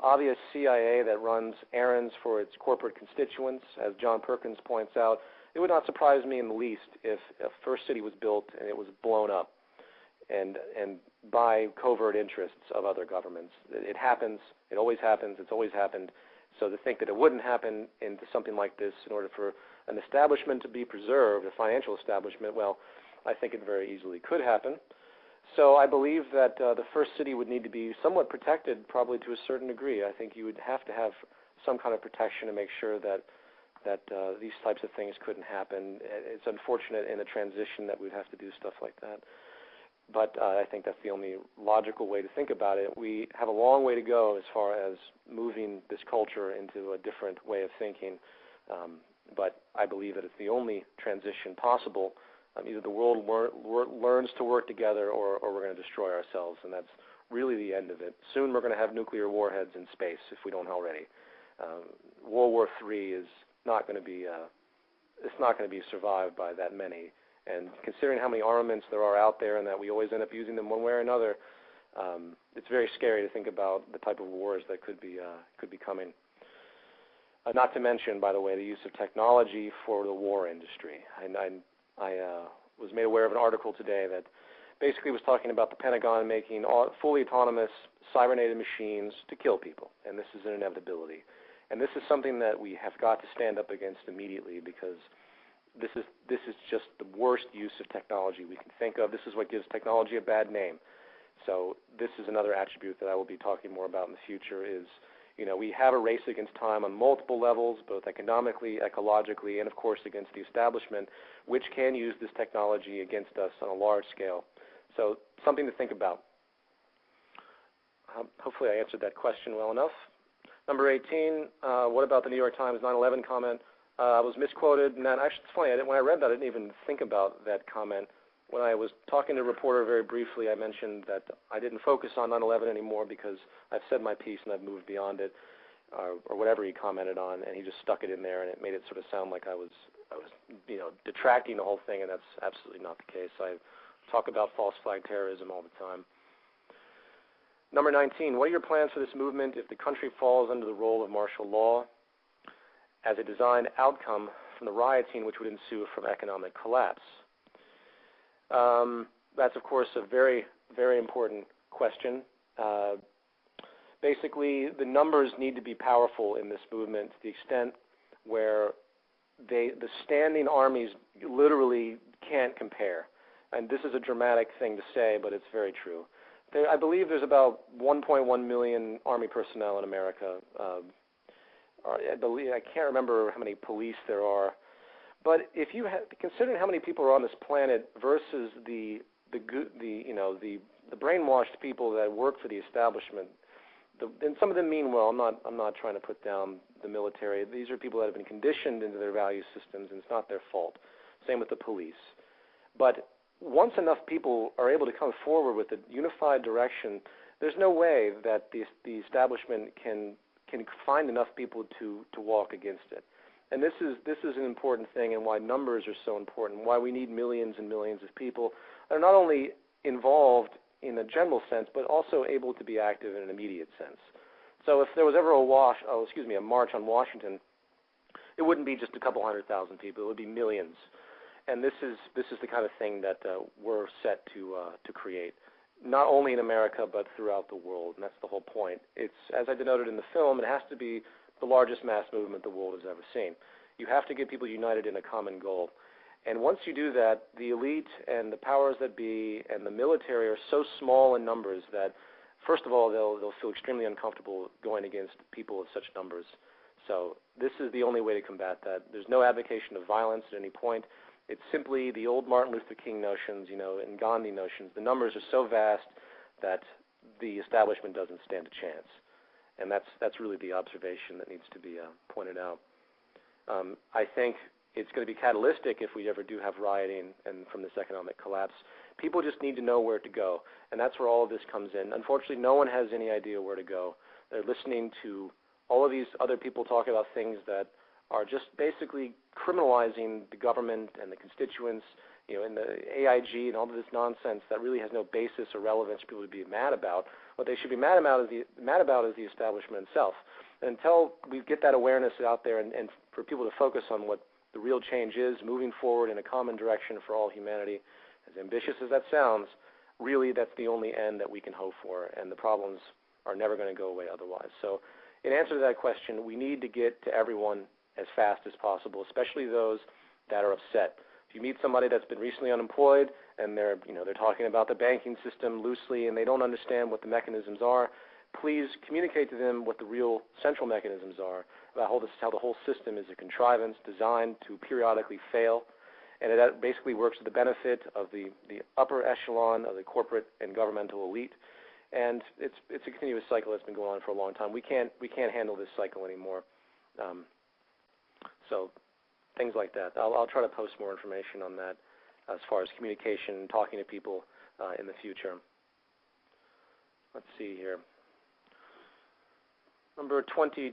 Speaker 1: obvious CIA that runs errands for its corporate constituents, as John Perkins points out, it would not surprise me in the least if a first city was built and it was blown up and by covert interests of other governments. It happens. It always happens. It's always happened. So to think that it wouldn't happen into something like this in order for an establishment to be preserved, a financial establishment, well, I think it very easily could happen. So I believe that the first city would need to be somewhat protected, probably to a certain degree. I think you would have to have some kind of protection to make sure that these types of things couldn't happen. It's unfortunate in a transition that we'd have to do stuff like that. But I think that's the only logical way to think about it. We have a long way to go as far as moving this culture into a different way of thinking. But I believe that it's the only transition possible. Either the world learns to work together or we're going to destroy ourselves, and that's really the end of it. Soon we're going to have nuclear warheads in space if we don't already. World War III is not going to be it's not going to be survived by that many. And considering how many armaments there are out there and that we always end up using them one way or another, it's very scary to think about the type of wars that could be coming. Not to mention, by the way, the use of technology for the war industry. I was made aware of an article today that basically was talking about the Pentagon making fully autonomous cybernetic machines to kill people, and this is an inevitability. And this is something that we have got to stand up against immediately because this is just the worst use of technology we can think of. This is what gives technology a bad name. So this is another attribute that I will be talking more about in the future is, we have a race against time on multiple levels, both economically, ecologically, and of course against the establishment, which can use this technology against us on a large scale. So something to think about. Hopefully I answered that question well enough. Number 18, what about the New York Times 9/11 comment? I was misquoted, and actually it's funny, when I read that I didn't even think about that comment. When I was talking to a reporter very briefly, I mentioned that I didn't focus on 9/11 anymore because I've said my piece and I've moved beyond it, or whatever he commented on, and he just stuck it in there, and it made it sort of sound like I was detracting the whole thing, and that's absolutely not the case. I talk about false flag terrorism all the time. Number 19, what are your plans for this movement if the country falls under the role of martial law as a designed outcome from the rioting which would ensue from economic collapse? That's, of course, a very, very important question. Basically, the numbers need to be powerful in this movement to the extent where the standing armies literally can't compare. And this is a dramatic thing to say, but it's very true. I believe there's about 1.1 million Army personnel in America. I can't remember how many police there are. But if you considering how many people are on this planet versus the brainwashed people that work for the establishment, and some of them mean well. I'm not trying to put down the military. These are people that have been conditioned into their value systems, and it's not their fault. Same with the police. But once enough people are able to come forward with a unified direction, there's no way that the establishment can find enough people to walk against it. And this is an important thing, and why numbers are so important, why we need millions and millions of people that are not only involved in a general sense, but also able to be active in an immediate sense. So if there was ever a march on Washington, it wouldn't be just a couple 100,000 people; it would be millions. And this is the kind of thing that we're set to create, not only in America but throughout the world. And that's the whole point. It's, as I denoted in the film, it has to be the largest mass movement the world has ever seen. You have to get people united in a common goal. And once you do that, the elite and the powers that be and the military are so small in numbers that, first of all, they'll feel extremely uncomfortable going against people of such numbers. So this is the only way to combat that. There's no advocation of violence at any point. It's simply the old Martin Luther King notions, and Gandhi notions. The numbers are so vast that the establishment doesn't stand a chance. And that's really the observation that needs to be pointed out. I think it's going to be catalytic if we ever do have rioting and from this economic collapse. People just need to know where to go, and that's where all of this comes in. Unfortunately, no one has any idea where to go. They're listening to all of these other people talk about things that are just basically criminalizing the government and the constituents, and the AIG and all of this nonsense that really has no basis or relevance for people to be mad about. What they should be mad about is the establishment itself. And until we get that awareness out there and for people to focus on what the real change is, moving forward in a common direction for all humanity, as ambitious as that sounds, really that's the only end that we can hope for, and the problems are never going to go away otherwise. So in answer to that question, we need to get to everyone as fast as possible, especially those that are upset. If you meet somebody that's been recently unemployed and they're talking about the banking system loosely and they don't understand what the mechanisms are, please communicate to them what the real central mechanisms are, about how the whole system is a contrivance designed to periodically fail, and that basically works to the benefit of the upper echelon of the corporate and governmental elite. And it's a continuous cycle that's been going on for a long time. We can't handle this cycle anymore. So things like that. I'll try to post more information on that as far as communication, talking to people in the future. Let's see here. Number 22.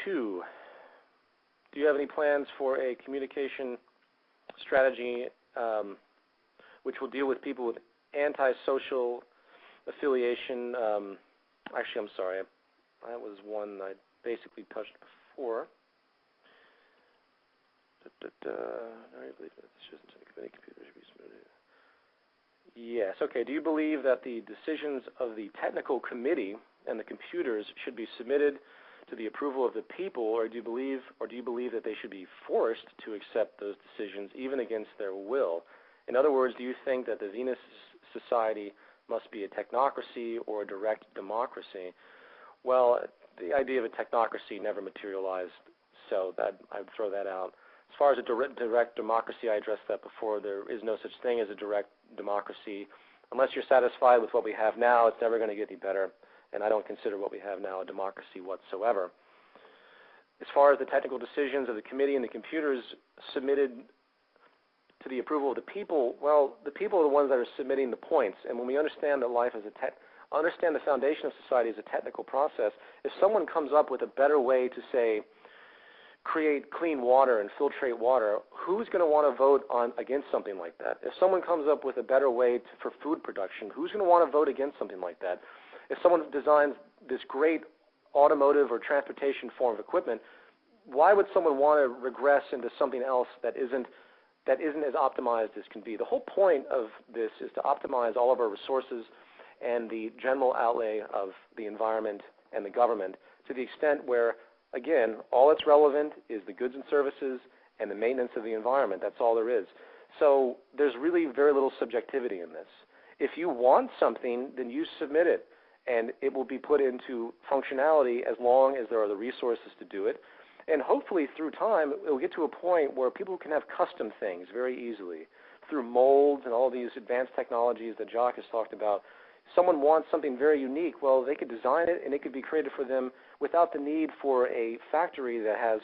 Speaker 1: Do you have any plans for a communication strategy which will deal with people with antisocial affiliation? Actually, I'm sorry. That was one I basically touched before. Yes, okay. Do you believe that the decisions of the technical committee and the computers should be submitted to the approval of the people, or do you believe that they should be forced to accept those decisions even against their will? In other words, do you think that the Venus society must be a technocracy or a direct democracy? Well, the idea of a technocracy never materialized, so I would throw that out. As far as a direct democracy, I addressed that before. There is no such thing as a direct democracy. Unless you're satisfied with what we have now, it's never going to get any better, and I don't consider what we have now a democracy whatsoever. As far as the technical decisions of the committee and the computers submitted to the approval of the people, well, the people are the ones that are submitting the points, and when we understand that life is understand the foundation of society as a technical process, if someone comes up with a better way to, say, create clean water and filtrate water, who's going to want to vote against something like that? If someone comes up with a better way for food production, who's going to want to vote against something like that? If someone designs this great automotive or transportation form of equipment, why would someone want to regress into something else that isn't as optimized as can be? The whole point of this is to optimize all of our resources and the general outlay of the environment and the government to the extent where, again, all that's relevant is the goods and services and the maintenance of the environment. That's all there is. So there's really very little subjectivity in this. If you want something, then you submit it, and it will be put into functionality as long as there are the resources to do it. And hopefully through time, it will get to a point where people can have custom things very easily through molds and all these advanced technologies that Jacques has talked about. Someone wants something very unique, well, they could design it and it could be created for them without the need for a factory that has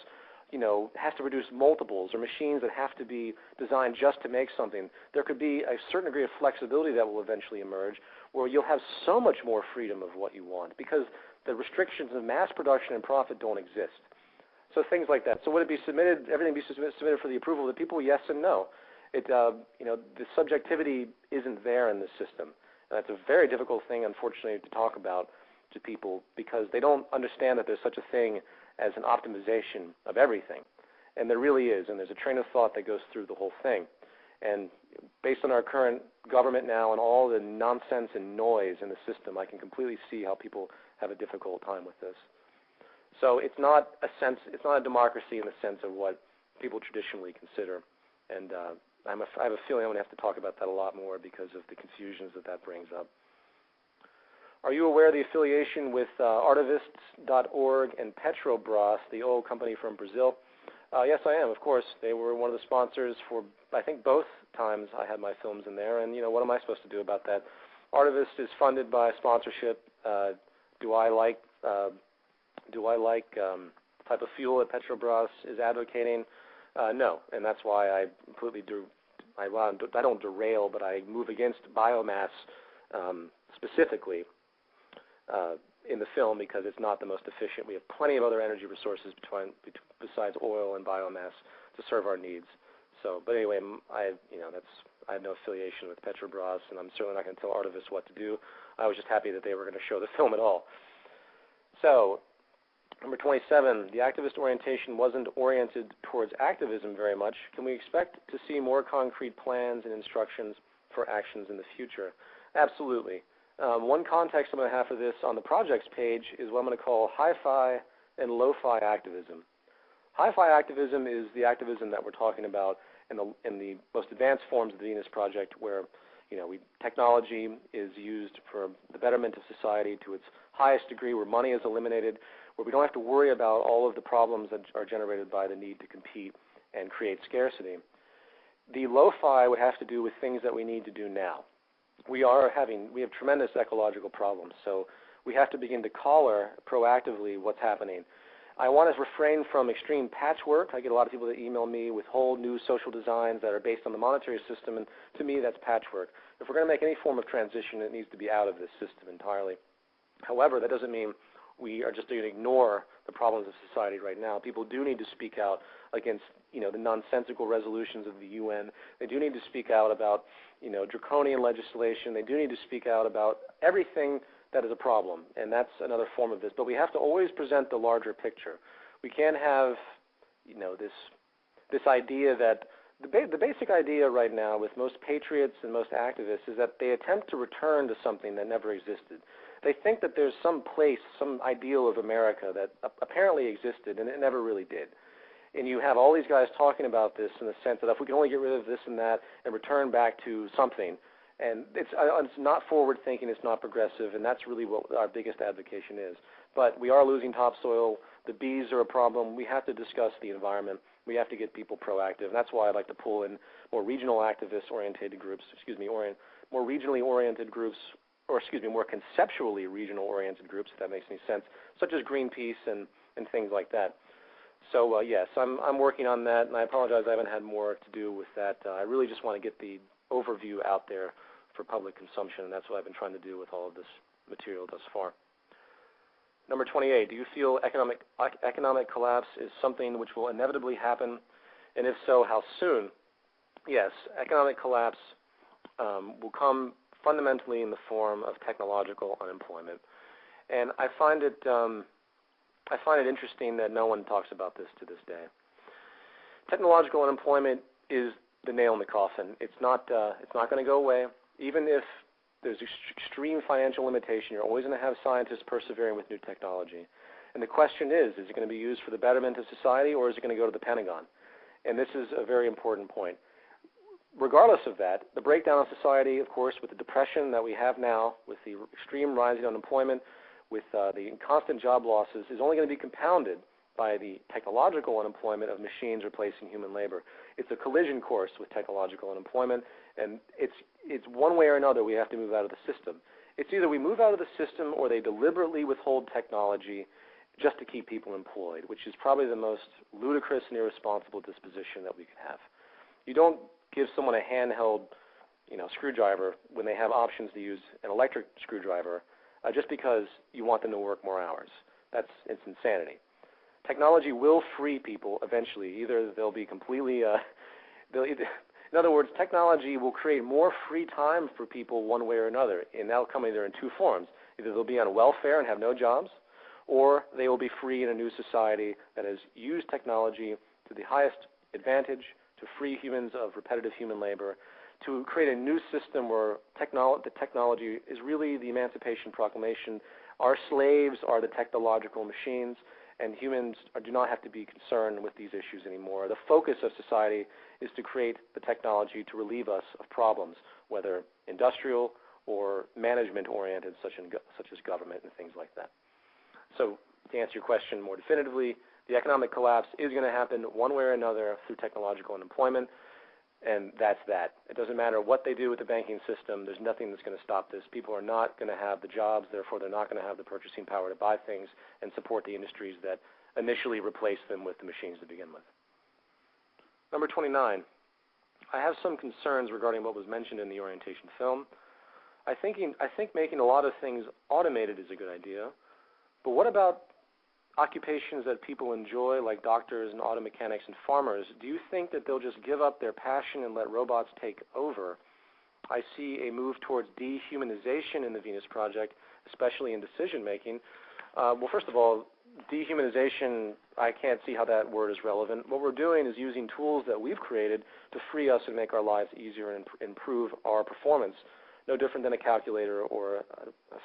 Speaker 1: to produce multiples or machines that have to be designed just to make something. There could be a certain degree of flexibility that will eventually emerge where you'll have so much more freedom of what you want because the restrictions of mass production and profit don't exist. So things like that. So would it be submitted, everything be submitted for the approval of the people? Yes and no. The subjectivity isn't there in this system. And that's a very difficult thing, unfortunately, to talk about to people because they don't understand that there's such a thing as an optimization of everything. And there really is, and there's a train of thought that goes through the whole thing. And based on our current government now and all the nonsense and noise in the system, I can completely see how people have a difficult time with this. So it's not a democracy in the sense of what people traditionally consider. And I have a feeling I'm going to have to talk about that a lot more because of the confusions that brings up. Are you aware of the affiliation with Artivists.org and Petrobras, the oil company from Brazil? Yes, I am, of course. They were one of the sponsors for, I think, both times I had my films in there. And, what am I supposed to do about that? Artivist is funded by sponsorship. Do I like type of fuel that Petrobras is advocating? No, and that's why I completely I don't derail, but I move against biomass specifically in the film because it's not the most efficient. We have plenty of other energy resources besides oil and biomass to serve our needs. So, but anyway, I have no affiliation with Petrobras, and I'm certainly not going to tell Artivists what to do. I was just happy that they were going to show the film at all. So, number 27, the activist orientation wasn't oriented towards activism very much. Can we expect to see more concrete plans and instructions for actions in the future? Absolutely. One context I'm going to have for this on the projects page is what I'm going to call hi-fi and lo-fi activism. Hi-fi activism is the activism that we're talking about in the most advanced forms of the Venus Project, where technology is used for the betterment of society to its highest degree, where money is eliminated, where we don't have to worry about all of the problems that are generated by the need to compete and create scarcity. The lo-fi would have to do with things that we need to do now. We have tremendous ecological problems, so we have to begin to collar proactively what's happening. I want to refrain from extreme patchwork. I get a lot of people that email me with whole new social designs that are based on the monetary system, and to me that's patchwork. If we're going to make any form of transition, it needs to be out of this system entirely. However, that doesn't mean we are just going to ignore the problems of society right now. People do need to speak out against the nonsensical resolutions of the UN. They do need to speak out about draconian legislation. They do need to speak out about everything that is a problem, and that's another form of this. But we have to always present the larger picture. We can't have this idea that the basic idea right now with most patriots and most activists is that they attempt to return to something that never existed. They think that there's some place, some ideal of America that apparently existed, and it never really did. And you have all these guys talking about this in the sense that if we can only get rid of this and that and return back to something, and it's not forward-thinking, it's not progressive, and that's really what our biggest advocation is. But we are losing topsoil. The bees are a problem. We have to discuss the environment. We have to get people proactive, and that's why I'd like to pull in more regional activist-oriented groups, more regionally oriented groups, more conceptually regional-oriented groups, if that makes any sense, such as Greenpeace and things like that. So, yes, I'm working on that, and I apologize I haven't had more to do with that. I really just want to get the overview out there for public consumption, and that's what I've been trying to do with all of this material thus far. Number 28, do you feel economic collapse is something which will inevitably happen, and if so, how soon? Yes, economic collapse will come fundamentally in the form of technological unemployment. And I find it interesting that no one talks about this to this day. Technological unemployment is the nail in the coffin. It's not going to go away. Even if there's extreme financial limitation, you're always going to have scientists persevering with new technology. And the question is it going to be used for the betterment of society, or is it going to go to the Pentagon? And this is a very important point. regardless of that, the breakdown of society, of course, with the depression that we have now, with the extreme rising unemployment, with the constant job losses, is only going to be compounded by the technological unemployment of machines replacing human labor. It's a collision course with technological unemployment, and it's one way or another we have to move out of the system. It's either we move out of the system or they deliberately withhold technology just to keep people employed, which is probably the most ludicrous and irresponsible disposition that we could have. You don't give someone a handheld, screwdriver when they have options to use an electric screwdriver just because you want them to work more hours. It's insanity. Technology will free people eventually. Either they'll be completely, in other words, technology will create more free time for people one way or another, and that'll come either in two forms. Either they'll be on welfare and have no jobs, or they will be free in a new society that has used technology to the highest advantage to free humans of repetitive human labor, to create a new system where the technology is really the Emancipation Proclamation. Our slaves are the technological machines, and humans do not have to be concerned with these issues anymore. The focus of society is to create the technology to relieve us of problems, whether industrial or management-oriented, such as government and things like that. So to answer your question more definitively, the economic collapse is going to happen one way or another through technological unemployment, and that's that. It doesn't matter what they do with the banking system. There's nothing that's going to stop this. People are not going to have the jobs, therefore they're not going to have the purchasing power to buy things and support the industries that initially replaced them with the machines to begin with. Number 29. I have some concerns regarding what was mentioned in the orientation film. I think making a lot of things automated is a good idea, but what about occupations that people enjoy, like doctors and auto mechanics and farmers? Do you think that they'll just give up their passion and let robots take over? I see a move towards dehumanization in the Venus Project, especially in decision making. Well, first of all, dehumanization, I can't see how that word is relevant. What we're doing is using tools that we've created to free us and make our lives easier and improve our performance. No different than a calculator or a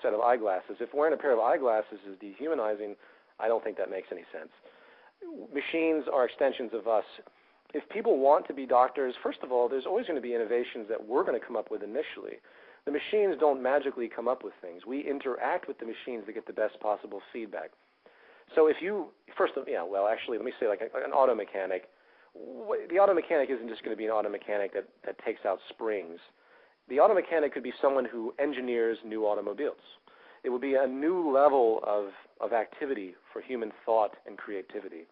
Speaker 1: set of eyeglasses. If wearing a pair of eyeglasses is dehumanizing, I don't think that makes any sense. Machines are extensions of us. If people want to be doctors, first of all, there's always going to be innovations that we're going to come up with initially. The machines don't magically come up with things. We interact with the machines to get the best possible feedback. So if you, actually, let me say like an auto mechanic. The auto mechanic isn't just going to be an auto mechanic that takes out springs. The auto mechanic could be someone who engineers new automobiles. It would be a new level of activity for human thought and creativity.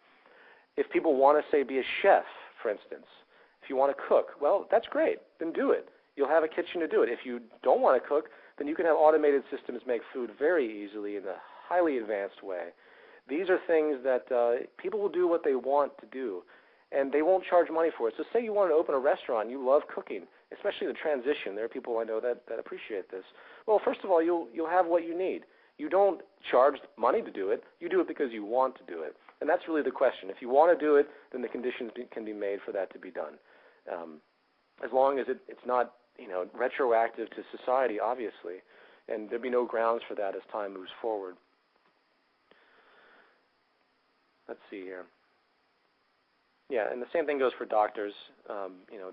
Speaker 1: If people want to, say, be a chef, for instance, if you want to cook, well, that's great. Then do it. You'll have a kitchen to do it. If you don't want to cook, then you can have automated systems make food very easily in a highly advanced way. These are things that people will do what they want to do, and they won't charge money for it. So say you want to open a restaurant, you love cooking, especially the transition. There are people I know that appreciate this. Well, first of all, you'll have what you need. You don't charge money to do it. You do it because you want to do it. And that's really the question. If you want to do it, then the conditions can be made for that to be done. As long as it's not retroactive to society, obviously, and there'd be no grounds for that as time moves forward. Let's see here. Yeah, and the same thing goes for doctors.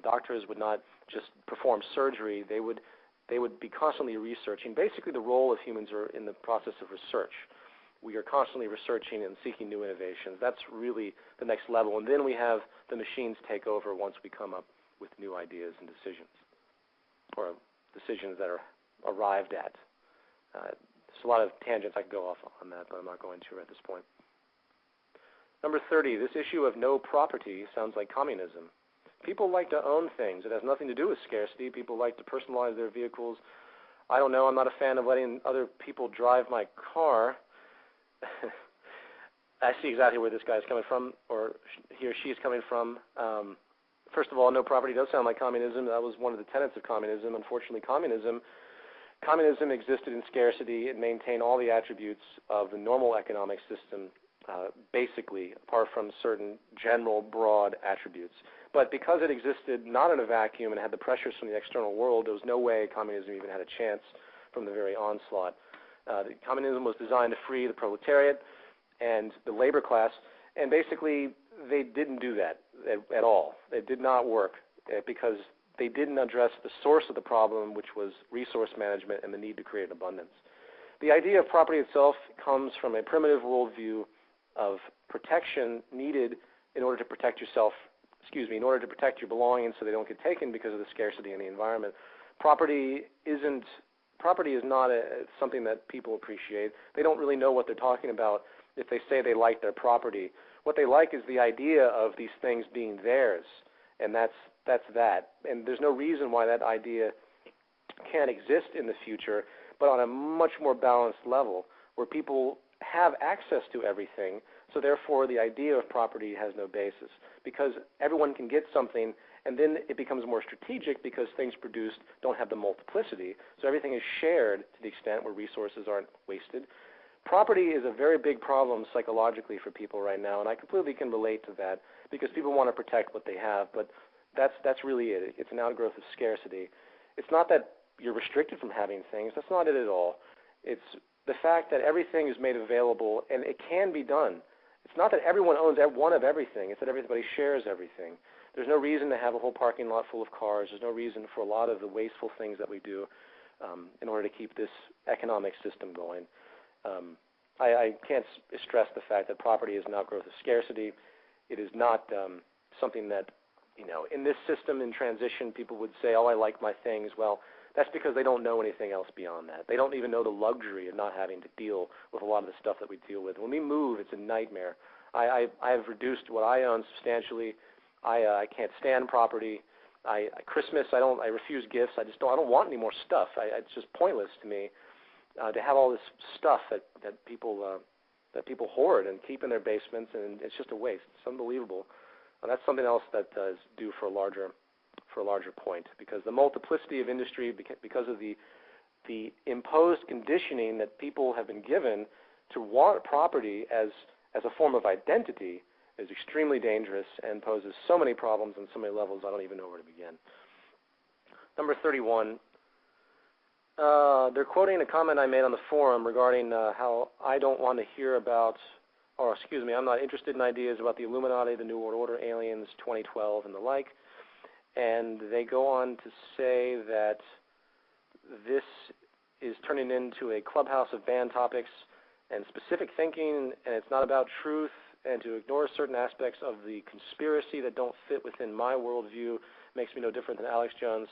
Speaker 1: Doctors would not just perform surgery. They would be constantly researching. Basically, the role of humans are in the process of research. We are constantly researching and seeking new innovations. That's really the next level. And then we have the machines take over once we come up with new ideas and decisions, or decisions that are arrived at. There's a lot of tangents I could go off on that, but I'm not going to at this point. Number 30, this issue of no property sounds like communism. People like to own things. It has nothing to do with scarcity. People like to personalize their vehicles. I don't know. I'm not a fan of letting other people drive my car. I see exactly where this guy is coming from, or he or she is coming from. First of all, no property does sound like communism. That was one of the tenets of communism. Unfortunately, communism existed in scarcity. It maintained all the attributes of the normal economic system, basically, apart from certain general, broad attributes. But because it existed not in a vacuum and had the pressures from the external world, there was no way communism even had a chance from the very onslaught. Communism was designed to free the proletariat and the labor class, and basically they didn't do that at all. It did not work because they didn't address the source of the problem, which was resource management and the need to create an abundance. The idea of property itself comes from a primitive worldview of protection needed in order to protect yourself, in order to protect your belongings so they don't get taken because of the scarcity in the environment. Property is not something that people appreciate. They don't really know what they're talking about if they say they like their property. What they like is the idea of these things being theirs, and that's that. And there's no reason why that idea can't exist in the future, but on a much more balanced level where people have access to everything, so therefore the idea of property has no basis because everyone can get something, and then it becomes more strategic because things produced don't have the multiplicity, so everything is shared to the extent where resources aren't wasted. Property is a very big problem psychologically for people right now, and I completely can relate to that because people want to protect what they have, but that's really it. It's an outgrowth of scarcity. It's not that you're restricted from having things. That's not it at all. It's the fact that everything is made available, and it can be done. It's not that everyone owns one of everything. It's that everybody shares everything. There's no reason to have a whole parking lot full of cars. There's no reason for a lot of the wasteful things that we do in order to keep this economic system going. I can't stress the fact that property is an outgrowth of scarcity. It is not something that, in this system in transition, people would say, oh, I like my things. Well, that's because they don't know anything else beyond that. They don't even know the luxury of not having to deal with a lot of the stuff that we deal with. When we move, it's a nightmare. I've reduced what I own substantially. I can't stand property. Christmas, I refuse gifts. I don't want any more stuff. It's just pointless to me to have all this stuff that people hoard and keep in their basements, and it's just a waste. It's unbelievable. And that's something else that is due for a larger point, because the multiplicity of industry, because of the imposed conditioning that people have been given to want property as a form of identity, is extremely dangerous and poses so many problems on so many levels I don't even know where to begin. Number 31. They're quoting a comment I made on the forum regarding how I don't want to hear about, I'm not interested in ideas about the Illuminati, the New World Order, aliens, 2012, and the like. And they go on to say that this is turning into a clubhouse of banned topics and specific thinking, and it's not about truth, and to ignore certain aspects of the conspiracy that don't fit within my worldview makes me no different than Alex Jones.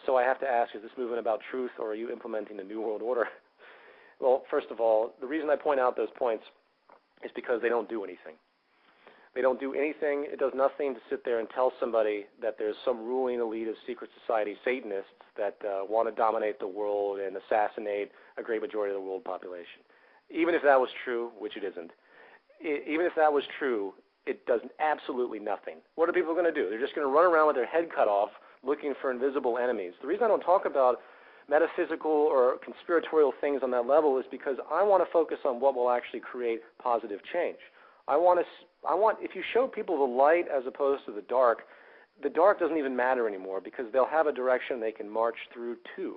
Speaker 1: So I have to ask, is this movement about truth, or are you implementing the New World Order? Well, first of all, the reason I point out those points is because they don't do anything. They don't do anything. It does nothing to sit there and tell somebody that there's some ruling elite of secret society Satanists that want to dominate the world and assassinate a great majority of the world population. Even if that was true, which it isn't, even if that was true, it does absolutely nothing. What are people going to do? They're just going to run around with their head cut off looking for invisible enemies. The reason I don't talk about metaphysical or conspiratorial things on that level is because I want to focus on what will actually create positive change. If you show people the light as opposed to the dark doesn't even matter anymore because they'll have a direction they can march through to.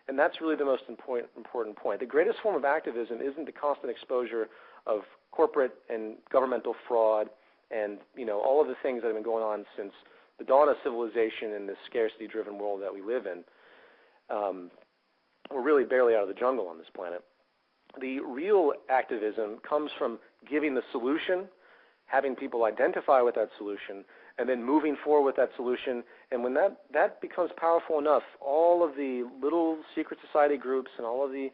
Speaker 1: And that's really the most important point. The greatest form of activism isn't the constant exposure of corporate and governmental fraud and all of the things that have been going on since the dawn of civilization in this scarcity-driven world that we live in. We're really barely out of the jungle on this planet. The real activism comes from giving the solution, having people identify with that solution, and then moving forward with that solution. And when that becomes powerful enough, all of the little secret society groups and all of the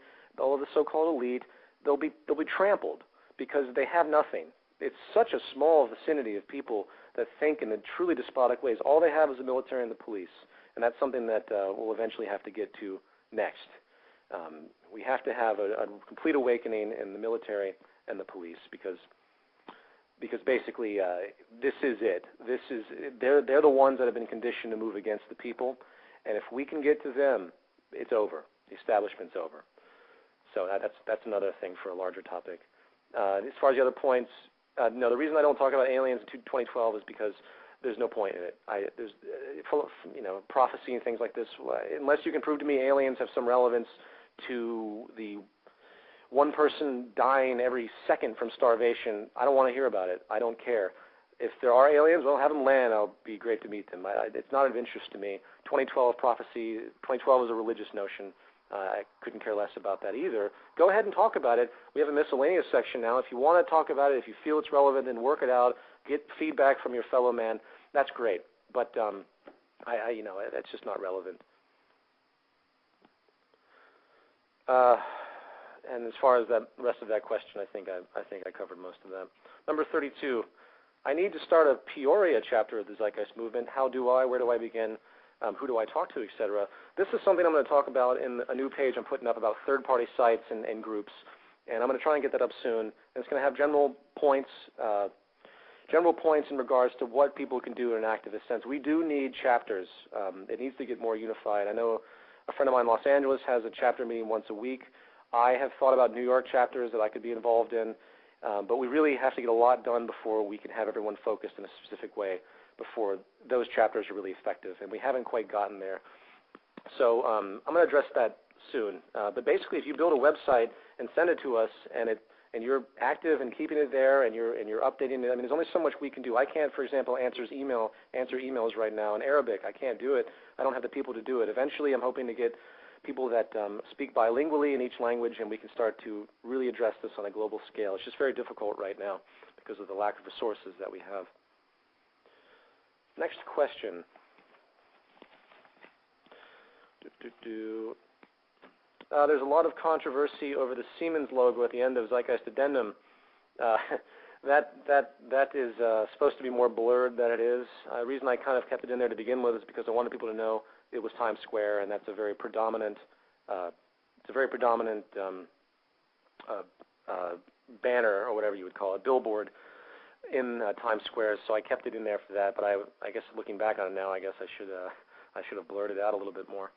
Speaker 1: so-called elite, they'll be trampled because they have nothing. It's such a small vicinity of people that think in the truly despotic ways. All they have is the military and the police, and that's something that we'll eventually have to get to next. We have to have a complete awakening in the military and the police because basically this is it. They're the ones that have been conditioned to move against the people, and if we can get to them, it's over. The establishment's over. So that's another thing for a larger topic. As far as the other points, no, the reason I don't talk about aliens in 2012 is because there's no point in it. There's prophecy and things like this. Unless you can prove to me aliens have some relevance to the one person dying every second from starvation, I don't want to hear about it. I don't care. if there are aliens, well, have them land. It'll be great to meet them. It's not of interest to me. 2012 prophecy, 2012 is a religious notion. I couldn't care less about that either. Go ahead and talk about it. We have a miscellaneous section now. If you want to talk about it, if you feel it's relevant, then work it out. Get feedback from your fellow man. That's great. But that's just not relevant. And as far as the rest of that question, I think I covered most of that. Number 32. I need to start a Peoria chapter of the Zeitgeist Movement. How do I? Where do I begin? Who do I talk to, etc. This is something I'm going to talk about in a new page I'm putting up about third-party sites and groups, and I'm going to try and get that up soon. And it's going to have general points in regards to what people can do in an activist sense. We do need chapters. It needs to get more unified. I know a friend of mine in Los Angeles has a chapter meeting once a week. I have thought about New York chapters that I could be involved in, but we really have to get a lot done before we can have everyone focused in a specific way, before those chapters are really effective, and we haven't quite gotten there. So I'm going to address that soon. But basically, if you build a website and send it to us, and you're active and keeping it there, and you're updating it, I mean, there's only so much we can do. I can't, for example, answer emails right now in Arabic. I can't do it. I don't have the people to do it. Eventually, I'm hoping to get people that speak bilingually in each language, and we can start to really address this on a global scale. It's just very difficult right now because of the lack of resources that we have. Next question. There's a lot of controversy over the Siemens logo at the end of Zeitgeist Addendum. That is supposed to be more blurred than it is. The reason I kind of kept it in there to begin with is because I wanted people to know it was Times Square, and that's a very predominant, banner, or whatever you would call it, billboard in Times Square. So I kept it in there for that. But I guess looking back on it now, I guess I should have blurred it out a little bit more.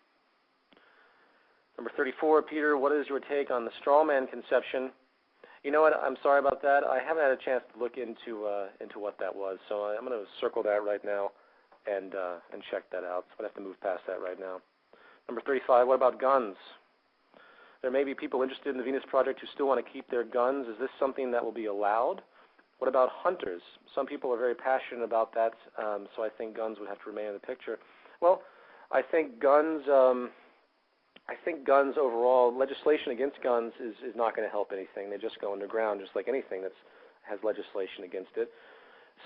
Speaker 1: Number 34, Peter, what is your take on the straw man conception? You know what? I'm sorry about that. I haven't had a chance to look into what that was, so I'm going to circle that right now and check that out. So I have to move past that right now. Number 35, what about guns? There may be people interested in the Venus Project who still want to keep their guns. Is this something that will be allowed? What about hunters? Some people are very passionate about that, so I think guns would have to remain in the picture. Well, I think guns overall, legislation against guns is not going to help anything. They just go underground, just like anything that has legislation against it.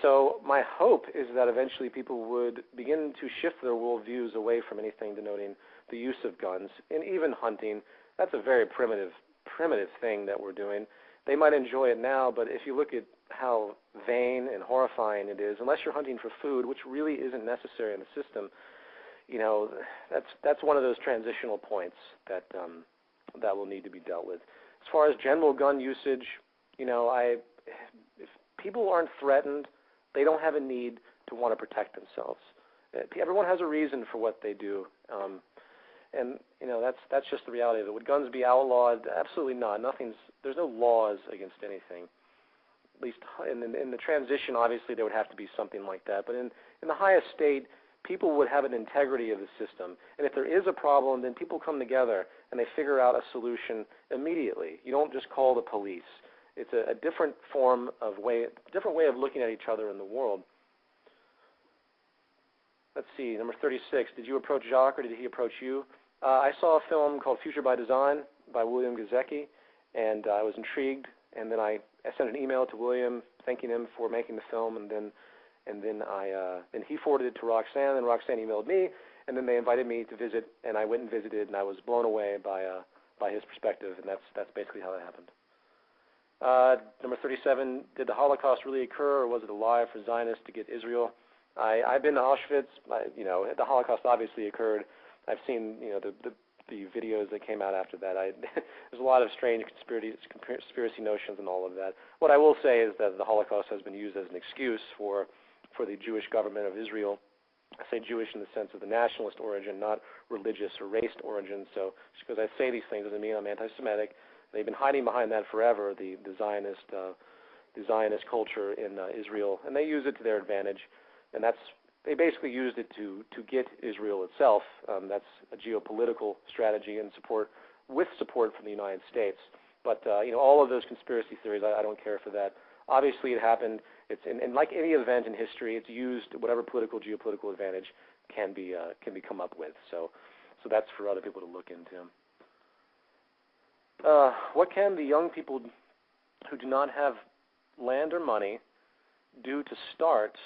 Speaker 1: So my hope is that eventually people would begin to shift their worldviews away from anything denoting the use of guns, and even hunting. That's a very primitive thing that we're doing. They might enjoy it now, but if you look at how vain and horrifying it is, unless you're hunting for food, which really isn't necessary in the system, you know, that's one of those transitional points that will need to be dealt with. As far as general gun usage, you know, if people aren't threatened, they don't have a need to want to protect themselves. Everyone has a reason for what they do, and you know that's just the reality of it. Would guns be outlawed? Absolutely not. There's no laws against anything. At least in the transition, obviously there would have to be something like that. But in the highest state, people would have an integrity of the system. And if there is a problem, then people come together and they figure out a solution immediately. You don't just call the police. It's a different way of looking at each other in the world. Let's see, number 36. Did you approach Jacques or did he approach you? I saw a film called Future by Design by William Gazecki, and I was intrigued. And then I sent an email to William thanking him for making the film, and then he forwarded it to Roxanne, and Roxanne emailed me, and then they invited me to visit, and I went and visited, and I was blown away by his perspective, and that's basically how that happened. Number 37, did the Holocaust really occur, or was it a lie for Zionists to get Israel? I've been to Auschwitz. The Holocaust obviously occurred. I've seen the videos that came out after that. There's a lot of strange conspiracy notions and all of that. What I will say is that the Holocaust has been used as an excuse for the Jewish government of Israel. I say Jewish in the sense of the nationalist origin, not religious or race origin. So just because I say these things doesn't mean I'm anti-Semitic. They've been hiding behind that forever, the Zionist culture in Israel, and they use it to their advantage. And they basically used it to get Israel itself. That's a geopolitical strategy and support from the United States. But all of those conspiracy theories, I don't care for that. Obviously, it happened. And like any event in history, it's used whatever political, geopolitical advantage can be come up with. So that's for other people to look into. What can the young people who do not have land or money do to start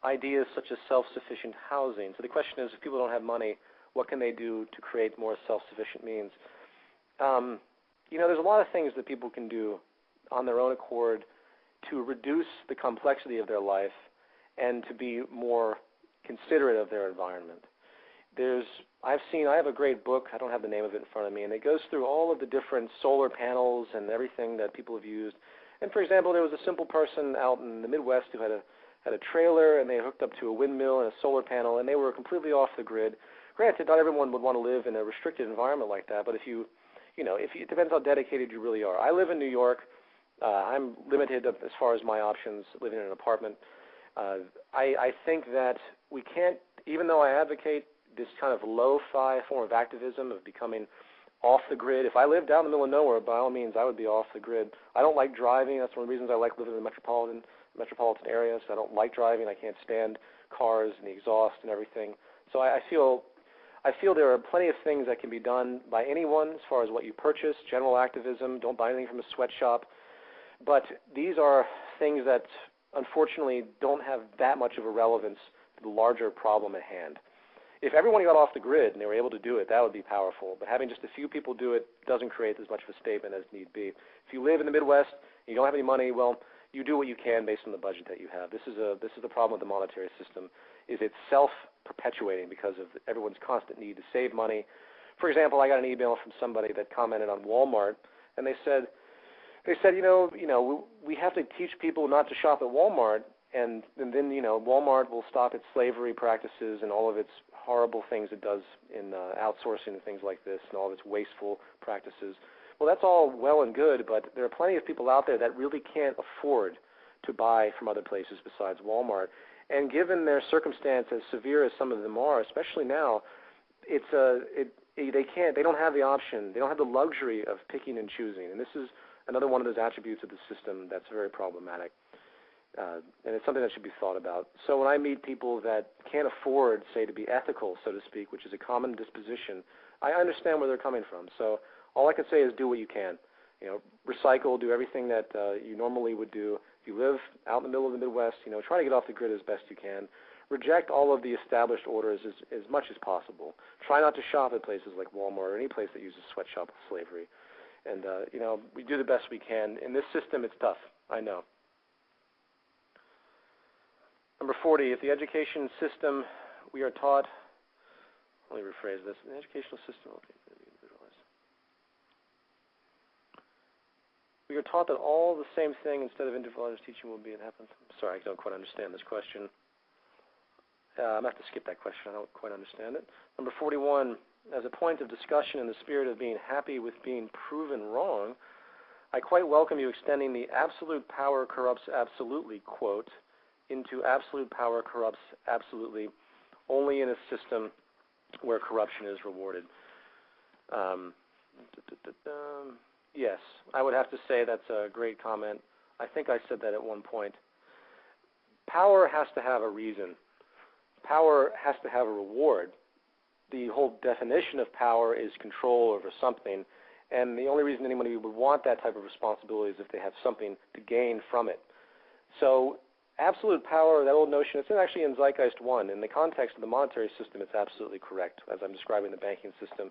Speaker 1: ideas such as self-sufficient housing? So the question is, if people don't have money, what can they do to create more self-sufficient means? There's a lot of things that people can do on their own accord to reduce the complexity of their life and to be more considerate of their environment. I have a great book, I don't have the name of it in front of me, and it goes through all of the different solar panels and everything that people have used. And for example, there was a simple person out in the Midwest who had a trailer, and they hooked up to a windmill and a solar panel, and they were completely off the grid. Granted, not everyone would want to live in a restricted environment like that, but it depends how dedicated you really are. I live in New York. I'm limited as far as my options living in an apartment. I think that we can't, even though I advocate this kind of lo-fi form of activism of becoming off the grid. If I lived out in the middle of nowhere, by all means, I would be off the grid. I don't like driving. That's one of the reasons I like living in the metropolitan areas. I don't like driving. I can't stand cars and the exhaust and everything. So I feel there are plenty of things that can be done by anyone as far as what you purchase, general activism. Don't buy anything from a sweatshop. But these are things that unfortunately don't have that much of a relevance to the larger problem at hand. If everyone got off the grid and they were able to do it, that would be powerful. But having just a few people do it doesn't create as much of a statement as need be. If you live in the Midwest and you don't have any money, well, you do what you can based on the budget that you have. This is the problem with the monetary system, is it's self-perpetuating because of everyone's constant need to save money. For example, I got an email from somebody that commented on Walmart, and they said, we have to teach people not to shop at Walmart, and then Walmart will stop its slavery practices and all of its horrible things it does in outsourcing and things like this, and all of its wasteful practices. Well, that's all well and good, but there are plenty of people out there that really can't afford to buy from other places besides Walmart. And given their circumstance, as severe as some of them are, especially now, they don't have the option, they don't have the luxury of picking and choosing. And this is another one of those attributes of the system that's very problematic. And it's something that should be thought about. So when I meet people that can't afford, say, to be ethical, so to speak, which is a common disposition, I understand where they're coming from. So all I can say is do what you can. Recycle, do everything that you normally would do. If you live out in the middle of the Midwest, try to get off the grid as best you can. Reject all of the established orders as much as possible. Try not to shop at places like Walmart or any place that uses sweatshop slavery. And, we do the best we can. In this system, it's tough, I know. Number 40, if the education system we are taught, let me rephrase this, in the educational system, we are taught that all the same thing instead of individualized teaching will be it happens. Sorry, I don't quite understand this question. I'm going to have to skip that question. I don't quite understand it. Number 41, as a point of discussion in the spirit of being happy with being proven wrong, I quite welcome you extending the absolute power corrupts absolutely quote into absolute power corrupts absolutely only in a system where corruption is rewarded. Yes, I would have to say that's a great comment. I think I said that at one point. Power has to have a reason. Power has to have a reward. The whole definition of power is control over something, and the only reason anybody would want that type of responsibility is if they have something to gain from it. So absolute power, that old notion, it's actually in Zeitgeist 1. In the context of the monetary system, it's absolutely correct, as I'm describing the banking system.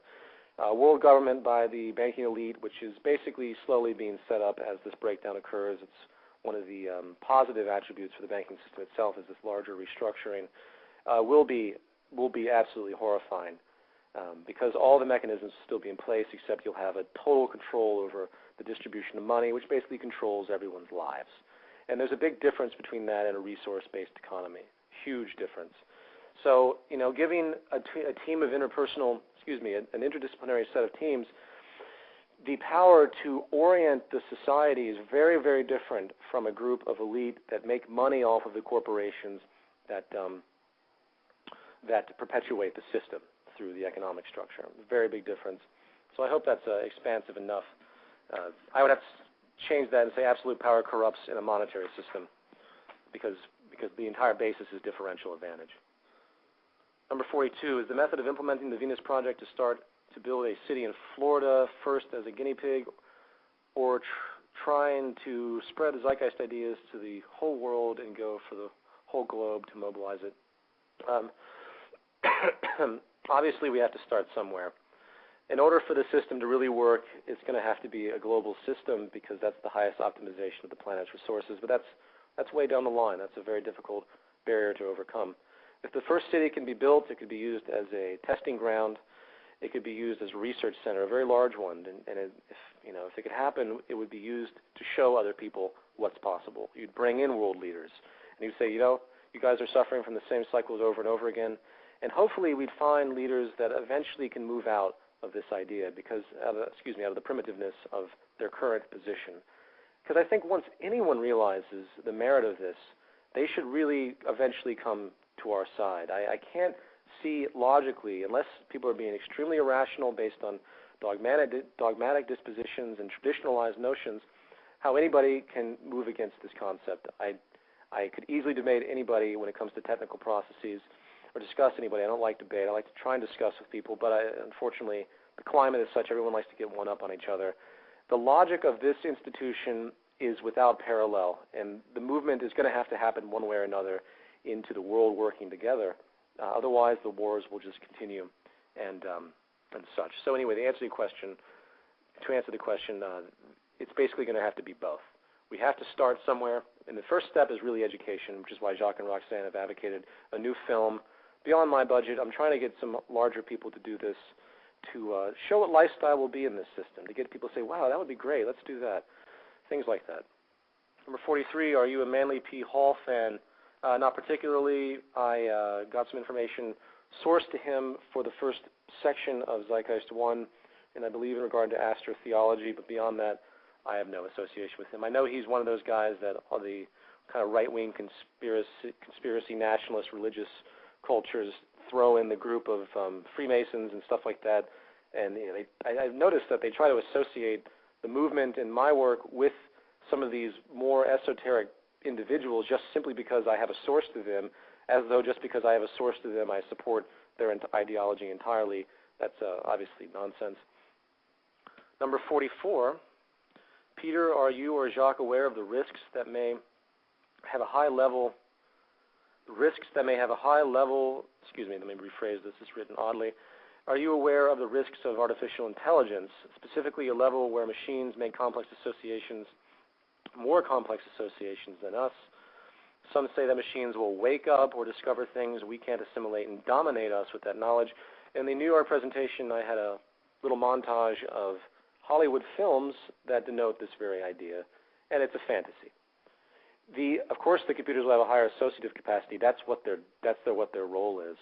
Speaker 1: World government by the banking elite, which is basically slowly being set up as this breakdown occurs. It's one of the positive attributes for the banking system itself is this larger restructuring, will be absolutely horrifying because all the mechanisms will still be in place, except you'll have a total control over the distribution of money, which basically controls everyone's lives. And there's a big difference between that and a resource-based economy, huge difference. So, giving a team of an interdisciplinary set of teams, the power to orient the society is very, very different from a group of elite that make money off of the corporations that perpetuate the system through the economic structure. Very big difference. So I hope that's expansive enough. I would have to change that and say absolute power corrupts in a monetary system because the entire basis is differential advantage. Number 42, is the method of implementing the Venus Project to start to build a city in Florida first as a guinea pig, or trying to spread the Zeitgeist ideas to the whole world and go for the whole globe to mobilize it? Obviously, we have to start somewhere. In order for the system to really work, it's going to have to be a global system because that's the highest optimization of the planet's resources. But that's way down the line. That's a very difficult barrier to overcome. If the first city can be built, it could be used as a testing ground. It could be used as a research center, a very large one. And if it could happen, it would be used to show other people what's possible. You'd bring in world leaders, and you'd say, you guys are suffering from the same cycles over and over again. And hopefully, we'd find leaders that eventually can move out of this idea because, out of the primitiveness of their current position. Because I think once anyone realizes the merit of this, they should really eventually come to our side. I can't see logically, unless people are being extremely irrational based on dogmatic dispositions and traditionalized notions, how anybody can move against this concept. I could easily debate anybody when it comes to technical processes or discuss anybody. I don't like debate. I like to try and discuss with people, but unfortunately the climate is such everyone likes to get one up on each other. The logic of this institution is without parallel, and the movement is going to happen one way or another into the world working together. Otherwise, the wars will just continue and such. So anyway, to answer the question, it's basically going to have to be both. We have to start somewhere, and the first step is really education, which is why Jacques and Roxanne have advocated a new film beyond my budget. I'm trying to get some larger people to do this, to show what lifestyle will be in this system, to get people to say, wow, that would be great, let's do that, things like that. Number 43, are you a Manly P. Hall fan? Not particularly. I got some information sourced to him for the first section of Zeitgeist 1, and I believe in regard to astrotheology, but beyond that, I have no association with him. I know he's one of those guys that are the kind of right-wing conspiracy nationalist religious cultures throw in the group of Freemasons and stuff like that, and I've noticed that they try to associate the movement and my work with some of these more esoteric individuals just simply because I have a source to them, as though just because I have a source to them I support their ideology entirely. That's obviously nonsense. Number 44, Peter, are you or Jacques aware of the risks that may have a high level, excuse me, let me rephrase this, it's written oddly. Are you aware of the risks of artificial intelligence, specifically a level where machines make more complex associations than us? Some say that machines will wake up or discover things we can't assimilate and dominate us with that knowledge. In the New York presentation, I had a little montage of Hollywood films that denote this very idea, and it's a fantasy. Of course, the computers will have a higher associative capacity. That's what their role is.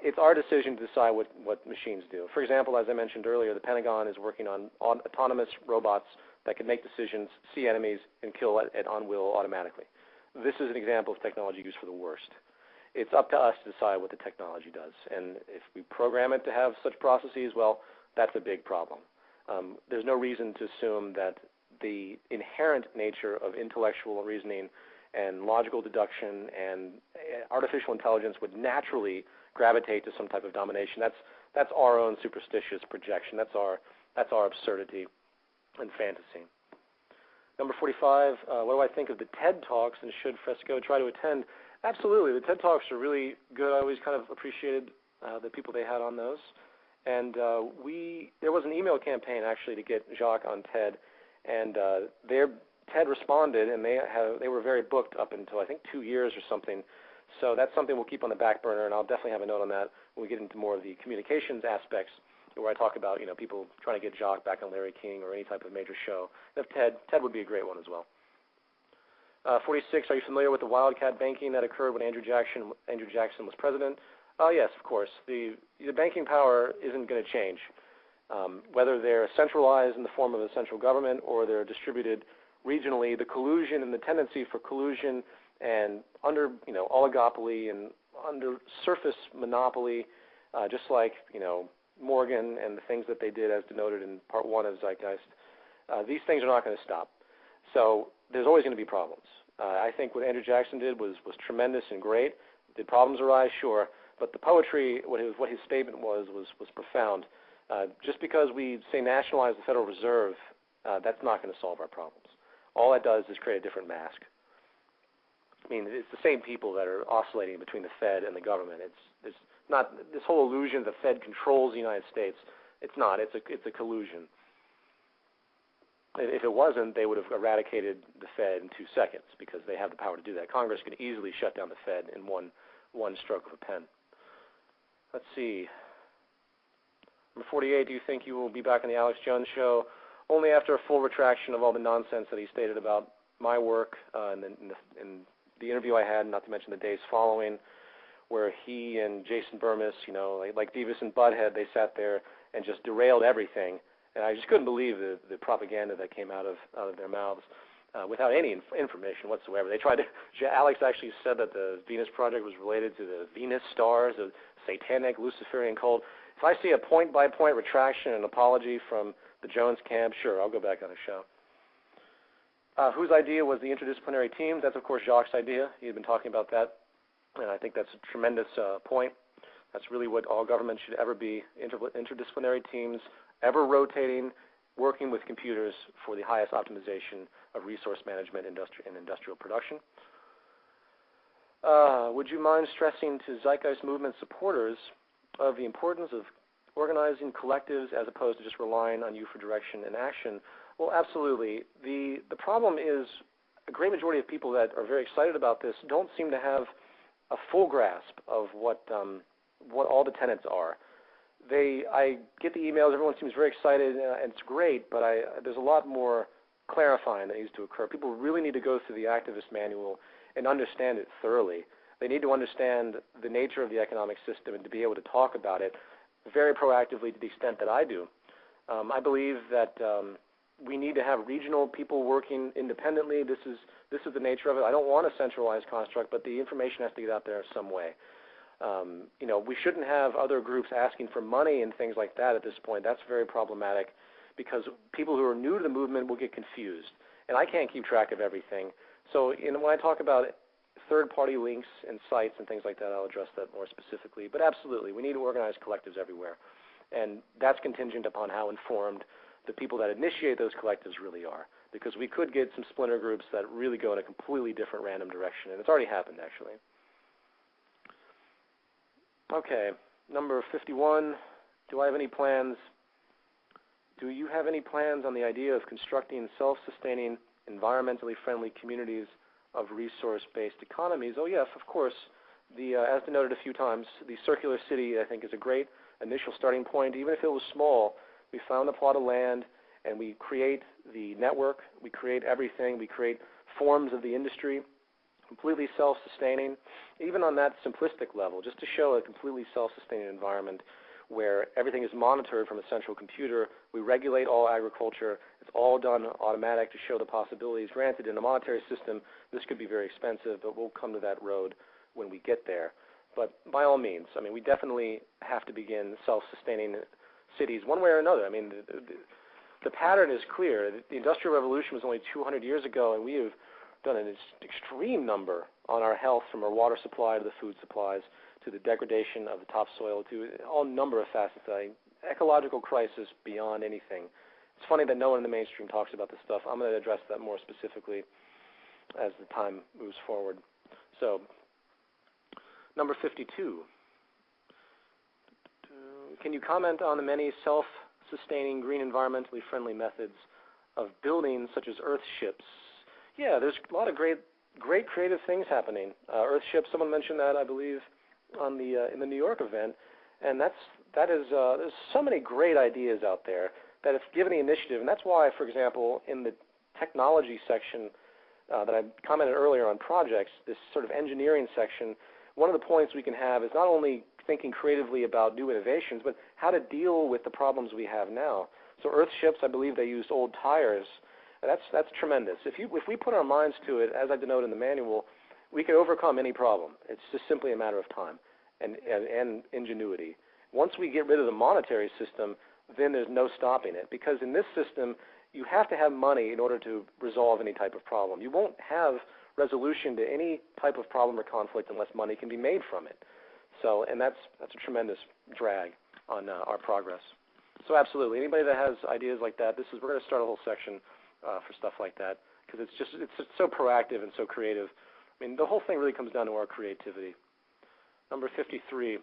Speaker 1: It's our decision to decide what machines do. For example, as I mentioned earlier, the Pentagon is working on autonomous robots that can make decisions, see enemies, and kill on will automatically. This is an example of technology used for the worst. It's up to us to decide what the technology does. And if we program it to have such processes, well, that's a big problem. There's no reason to assume that the inherent nature of intellectual reasoning and logical deduction and artificial intelligence would naturally gravitate to some type of domination. That's our own superstitious projection. That's our absurdity and fantasy. Number 45, what do I think of the TED Talks, and should Fresco try to attend? Absolutely. The TED Talks are really good. I always kind of appreciated the people they had on those. And there was an email campaign actually to get Jacques on TED, and TED responded, and they were very booked up until I think 2 years or something. So that's something we'll keep on the back burner, and I'll definitely have a note on that when we get into more of the communications aspects, where I talk about people trying to get Jacques back on Larry King or any type of major show. And if TED would be a great one as well. 46, are you familiar with the wildcat banking that occurred when Andrew Jackson was president? Yes, of course. The banking power isn't going to change. Whether they're centralized in the form of a central government or they're distributed regionally, the collusion and the tendency for collusion and under oligopoly and under surface monopoly, just like Morgan and the things that they did as denoted in part 1 of Zeitgeist, These things are not going to stop. So there's always going to be problems. I think what Andrew Jackson did was tremendous and great. Did problems arise? Sure. But the poetry, what his statement was profound. Just because we say nationalize the Federal Reserve, that's not going to solve our problems. All that does is create a different mask. I mean, it's the same people that are oscillating between the Fed and the government. It's not this whole illusion the Fed controls the United States. It's not. It's a collusion. If it wasn't, they would have eradicated the Fed in 2 seconds because they have the power to do that. Congress can easily shut down the Fed in one stroke of a pen. Let's see. Number 48, do you think you will be back on the Alex Jones show? Only after a full retraction of all the nonsense that he stated about my work in the interview I had, not to mention the days following, where he and Jason Burmis, like Beavis and Butthead, they sat there and just derailed everything. And I just couldn't believe the propaganda that came out of their mouths without any information whatsoever. They tried to. Alex actually said that the Venus Project was related to the Venus stars, a satanic Luciferian cult. If I see a point-by-point retraction and apology from the Jones camp, sure, I'll go back on the show. Whose idea was the interdisciplinary team? That's, of course, Jacques' idea. He had been talking about that, and I think that's a tremendous point. That's really what all government should ever be, interdisciplinary teams, ever rotating, working with computers for the highest optimization of resource management and industrial production. Would you mind stressing to Zeitgeist Movement supporters of the importance of organizing collectives as opposed to just relying on you for direction and action? Well, absolutely. The problem is a great majority of people that are very excited about this don't seem to have a full grasp of what all the tenets are. I get the emails, everyone seems very excited, and it's great, but there's a lot more clarifying that needs to occur. People really need to go through the activist manual and understand it thoroughly. They need to understand the nature of the economic system and to be able to talk about it very proactively to the extent that I do. I believe that we need to have regional people working independently. This is the nature of it. I don't want a centralized construct, but the information has to get out there some way. We shouldn't have other groups asking for money and things like that at this point. That's very problematic because people who are new to the movement will get confused, and I can't keep track of everything. So when I talk about third-party links and sites and things like that, I'll address that more specifically. But absolutely, we need to organize collectives everywhere, and that's contingent upon how informed the people that initiate those collectives really are, because we could get some splinter groups that really go in a completely different random direction, and it's already happened, actually. Okay, number 51, do you have any plans on the idea of constructing self-sustaining, environmentally friendly communities of resource-based economies? Oh yes, of course. As denoted a few times, the circular city, I think, is a great initial starting point. Even if it was small, we found a plot of land and we create the network, we create everything, we create forms of the industry, completely self-sustaining, even on that simplistic level, just to show a completely self-sustaining environment where everything is monitored from a central computer. We regulate all agriculture. It's all done automatic to show the possibilities. Granted, in a monetary system, this could be very expensive, but we'll come to that road when we get there. But by all means, I mean, we definitely have to begin self-sustaining cities one way or another. I mean, the pattern is clear. The Industrial Revolution was only 200 years ago, and we have done an extreme number on our health, from our water supply to the food supplies to the degradation of the topsoil to all number of facets. Ecological crisis beyond anything. It's funny that no one in the mainstream talks about this stuff. I'm going to address that more specifically as the time moves forward. So, number 52. Can you comment on the many self-sustaining, green, environmentally friendly methods of building, such as earthships? Yeah, there's a lot of great creative things happening. Earthships, someone mentioned that, I believe, on in the New York event, and there's so many great ideas out there that if given the initiative, and that's why, for example, in the technology section that I commented earlier on projects, this sort of engineering section, one of the points we can have is not only thinking creatively about new innovations, but how to deal with the problems we have now. So earthships, I believe they used old tires. And that's tremendous. If we put our minds to it, as I denote in the manual, we can overcome any problem. It's just simply a matter of time and ingenuity. Once we get rid of the monetary system, then there's no stopping it, because in this system, you have to have money in order to resolve any type of problem. You won't have resolution to any type of problem or conflict unless money can be made from it. So, and that's a tremendous drag on our progress. So absolutely, anybody that has ideas like that, we're going to start a whole section for stuff like that, because it's just so proactive and so creative. I mean, the whole thing really comes down to our creativity. Number 53.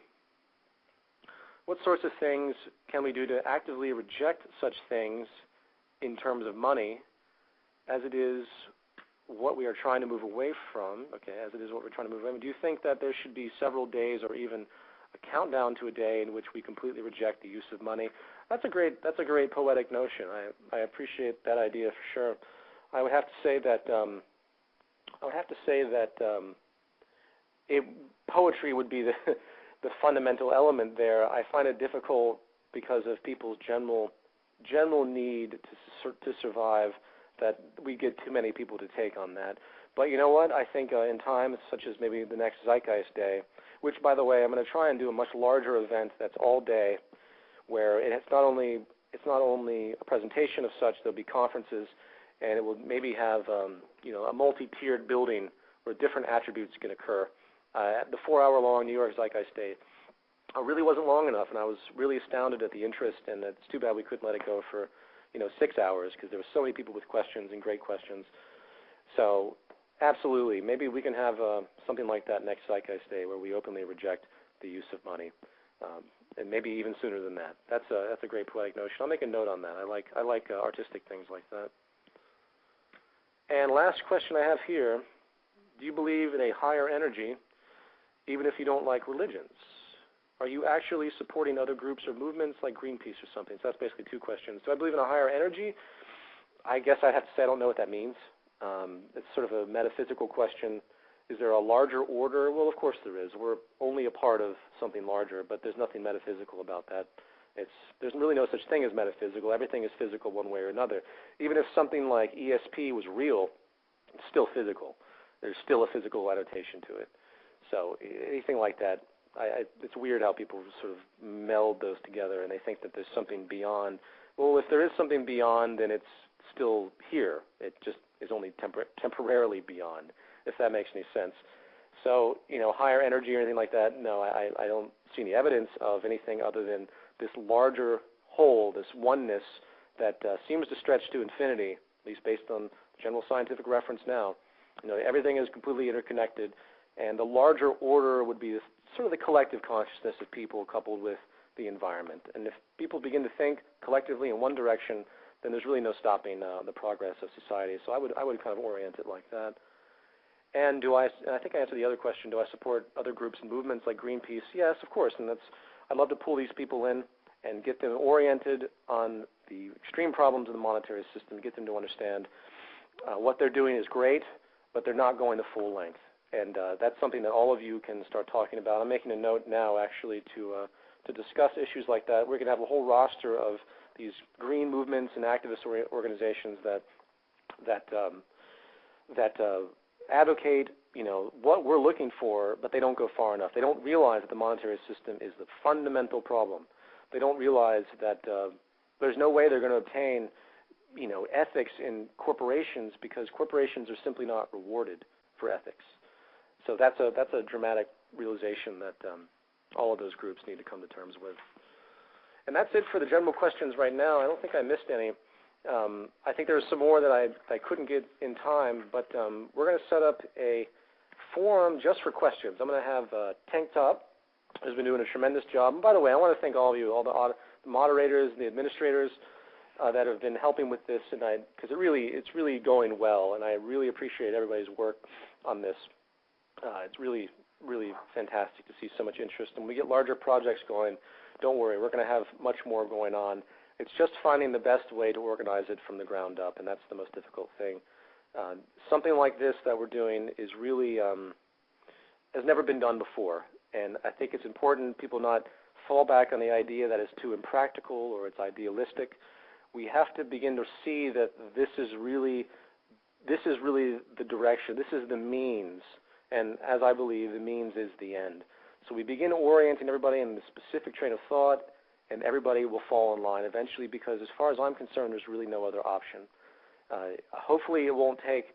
Speaker 1: What sorts of things can we do to actively reject such things in terms of money, as it is what we are trying to move away from? Okay, as it is what we're trying to move away from. Do you think that there should be several days or even a countdown to a day in which we completely reject the use of money? That's a great poetic notion. I appreciate that idea for sure. I would have to say that poetry would be the fundamental element there. I find it difficult because of people's general need to survive, that we get too many people to take on that. But you know what? I think in times such as maybe the next Zeitgeist Day, which, by the way, I'm going to try and do a much larger event that's all day, where it's not only a presentation of such. There'll be conferences, and it will maybe have a multi-tiered building where different attributes can occur. The 4-hour-long New York Zeitgeist Day really wasn't long enough, and I was really astounded at the interest, and it's too bad we couldn't let it go for 6 hours, because there were so many people with questions and great questions. So absolutely, maybe we can have something like that next Zeitgeist Day, where we openly reject the use of money, and maybe even sooner than that. That's a great poetic notion. I'll make a note on that. I like artistic things like that. And last question I have here: do you believe in a higher energy, even if you don't like religions? Are you actually supporting other groups or movements like Greenpeace or something? So that's basically two questions. Do I believe in a higher energy? I guess I'd have to say I don't know what that means. It's sort of a metaphysical question. Is there a larger order? Well, of course there is. We're only a part of something larger, but there's nothing metaphysical about that. There's really no such thing as metaphysical. Everything is physical one way or another. Even if something like ESP was real, it's still physical. There's still a physical annotation to it. So anything like that, it's weird how people sort of meld those together, and they think that there's something beyond. Well, if there is something beyond, then it's still here. It just is only temporarily beyond, if that makes any sense. So, higher energy or anything like that, no, I don't see any evidence of anything other than this larger whole, this oneness that seems to stretch to infinity, at least based on general scientific reference now. Everything is completely interconnected, and the larger order would be sort of the collective consciousness of people coupled with the environment. And if people begin to think collectively in one direction, then there's really no stopping the progress of society. So I would kind of orient it like that. And I think I answered the other question, do I support other groups and movements like Greenpeace? Yes, of course, and I'd love to pull these people in and get them oriented on the extreme problems of the monetary system, get them to understand what they're doing is great, but they're not going the full length. And that's something that all of you can start talking about. I'm making a note now, actually, to discuss issues like that. We're going to have a whole roster of these green movements and activist organizations that advocate, what we're looking for, but they don't go far enough. They don't realize that the monetary system is the fundamental problem. They don't realize that there's no way they're going to obtain, ethics in corporations, because corporations are simply not rewarded for ethics. So that's a dramatic realization that all of those groups need to come to terms with. And that's it for the general questions right now. I don't think I missed any. I think there's some more that I couldn't get in time, but we're going to set up a forum just for questions. I'm going to have Tank Top, who's been doing a tremendous job. And by the way, I want to thank all of you, all the moderators, the administrators that have been helping with this, and because it's really going well, and I really appreciate everybody's work on this. It's really, really fantastic to see so much interest. And when we get larger projects going, don't worry, we're going to have much more going on. It's just finding the best way to organize it from the ground up, and that's the most difficult thing. Something like this that we're doing is really has never been done before, and I think it's important people not fall back on the idea that it's too impractical or it's idealistic. We have to begin to see that this is really the direction. This is the means. And as I believe, the means is the end. So we begin orienting everybody in the specific train of thought, and everybody will fall in line eventually, because as far as I'm concerned, there's really no other option. Hopefully it won't take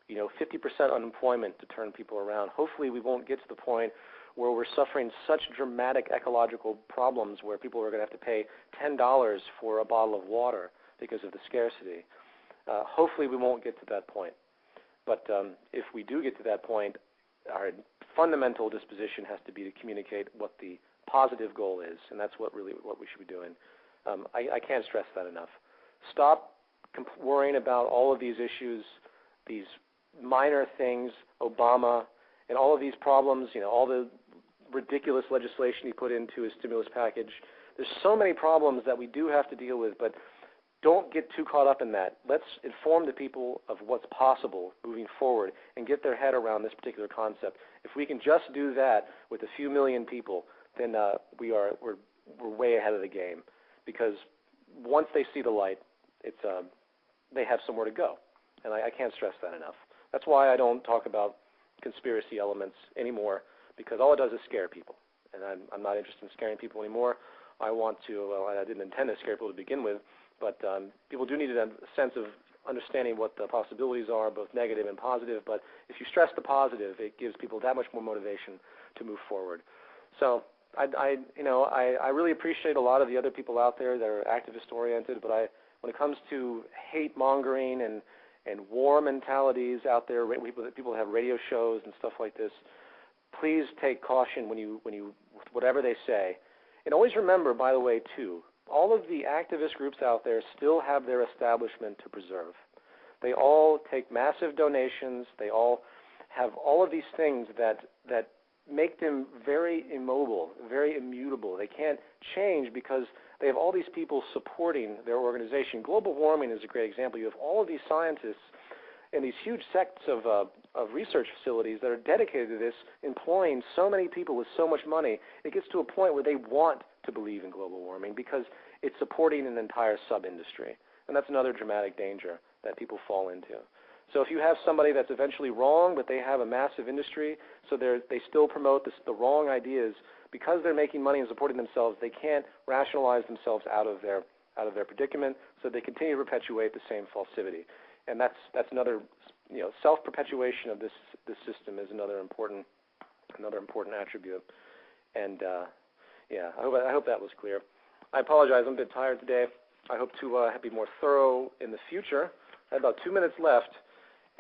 Speaker 1: 50% unemployment to turn people around. Hopefully we won't get to the point where we're suffering such dramatic ecological problems where people are going to have to pay $10 for a bottle of water because of the scarcity. Hopefully we won't get to that point. But if we do get to that point, our fundamental disposition has to be to communicate what the positive goal is, and that's what we should be doing. I can't stress that enough. Stop worrying about all of these issues, these minor things, Obama, and all of these problems, all the ridiculous legislation he put into his stimulus package. There's so many problems that we do have to deal with, but don't get too caught up in that. Let's inform the people of what's possible moving forward and get their head around this particular concept. If we can just do that with a few million people, then we're way ahead of the game, because once they see the light, they have somewhere to go, and I can't stress that enough. That's why I don't talk about conspiracy elements anymore, because all it does is scare people, and I'm not interested in scaring people anymore. I want to, I didn't intend to scare people to begin with, but people do need a sense of understanding what the possibilities are, both negative and positive. But if you stress the positive, it gives people that much more motivation to move forward. So I really appreciate a lot of the other people out there that are activist-oriented, but when it comes to hate-mongering and war mentalities out there, people have radio shows and stuff like this, please take caution whatever they say. And always remember, by the way, too, all of the activist groups out there still have their establishment to preserve. They all take massive donations. They all have all of these things that make them very immobile, very immutable. They can't change because they have all these people supporting their organization. Global warming is a great example. You have all of these scientists and these huge sects of research facilities that are dedicated to this, employing so many people with so much money. It gets to a point where they want to believe in global warming because it's supporting an entire sub-industry. And that's another dramatic danger that people fall into. So if you have somebody that's eventually wrong, but they have a massive industry, so they still promote the wrong ideas, because they're making money and supporting themselves, they can't rationalize themselves out of their predicament, so they continue to perpetuate the same falsity. And that's another, self-perpetuation of this system is another important attribute. And I hope that was clear. I apologize, I'm a bit tired today. I hope to be more thorough in the future. I have about 2 minutes left,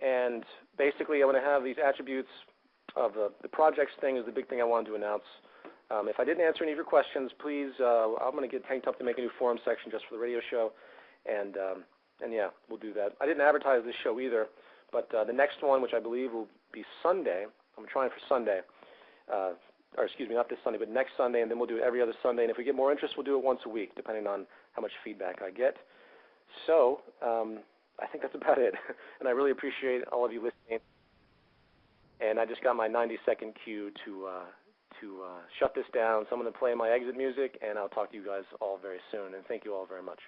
Speaker 1: and basically I want to have these attributes of the projects thing is the big thing I wanted to announce. If I didn't answer any of your questions, please, I'm going to get tanked up to make a new forum section just for the radio show, and yeah, we'll do that. I didn't advertise this show either, but the next one, which I believe will be Sunday, I'm trying for Sunday, or excuse me, not this Sunday, but next Sunday, and then we'll do it every other Sunday. And if we get more interest, we'll do it once a week, depending on how much feedback I get. So I think that's about it. And I really appreciate all of you listening. And I just got my 90-second cue to shut this down. So I'm going to play my exit music, and I'll talk to you guys all very soon. And thank you all very much.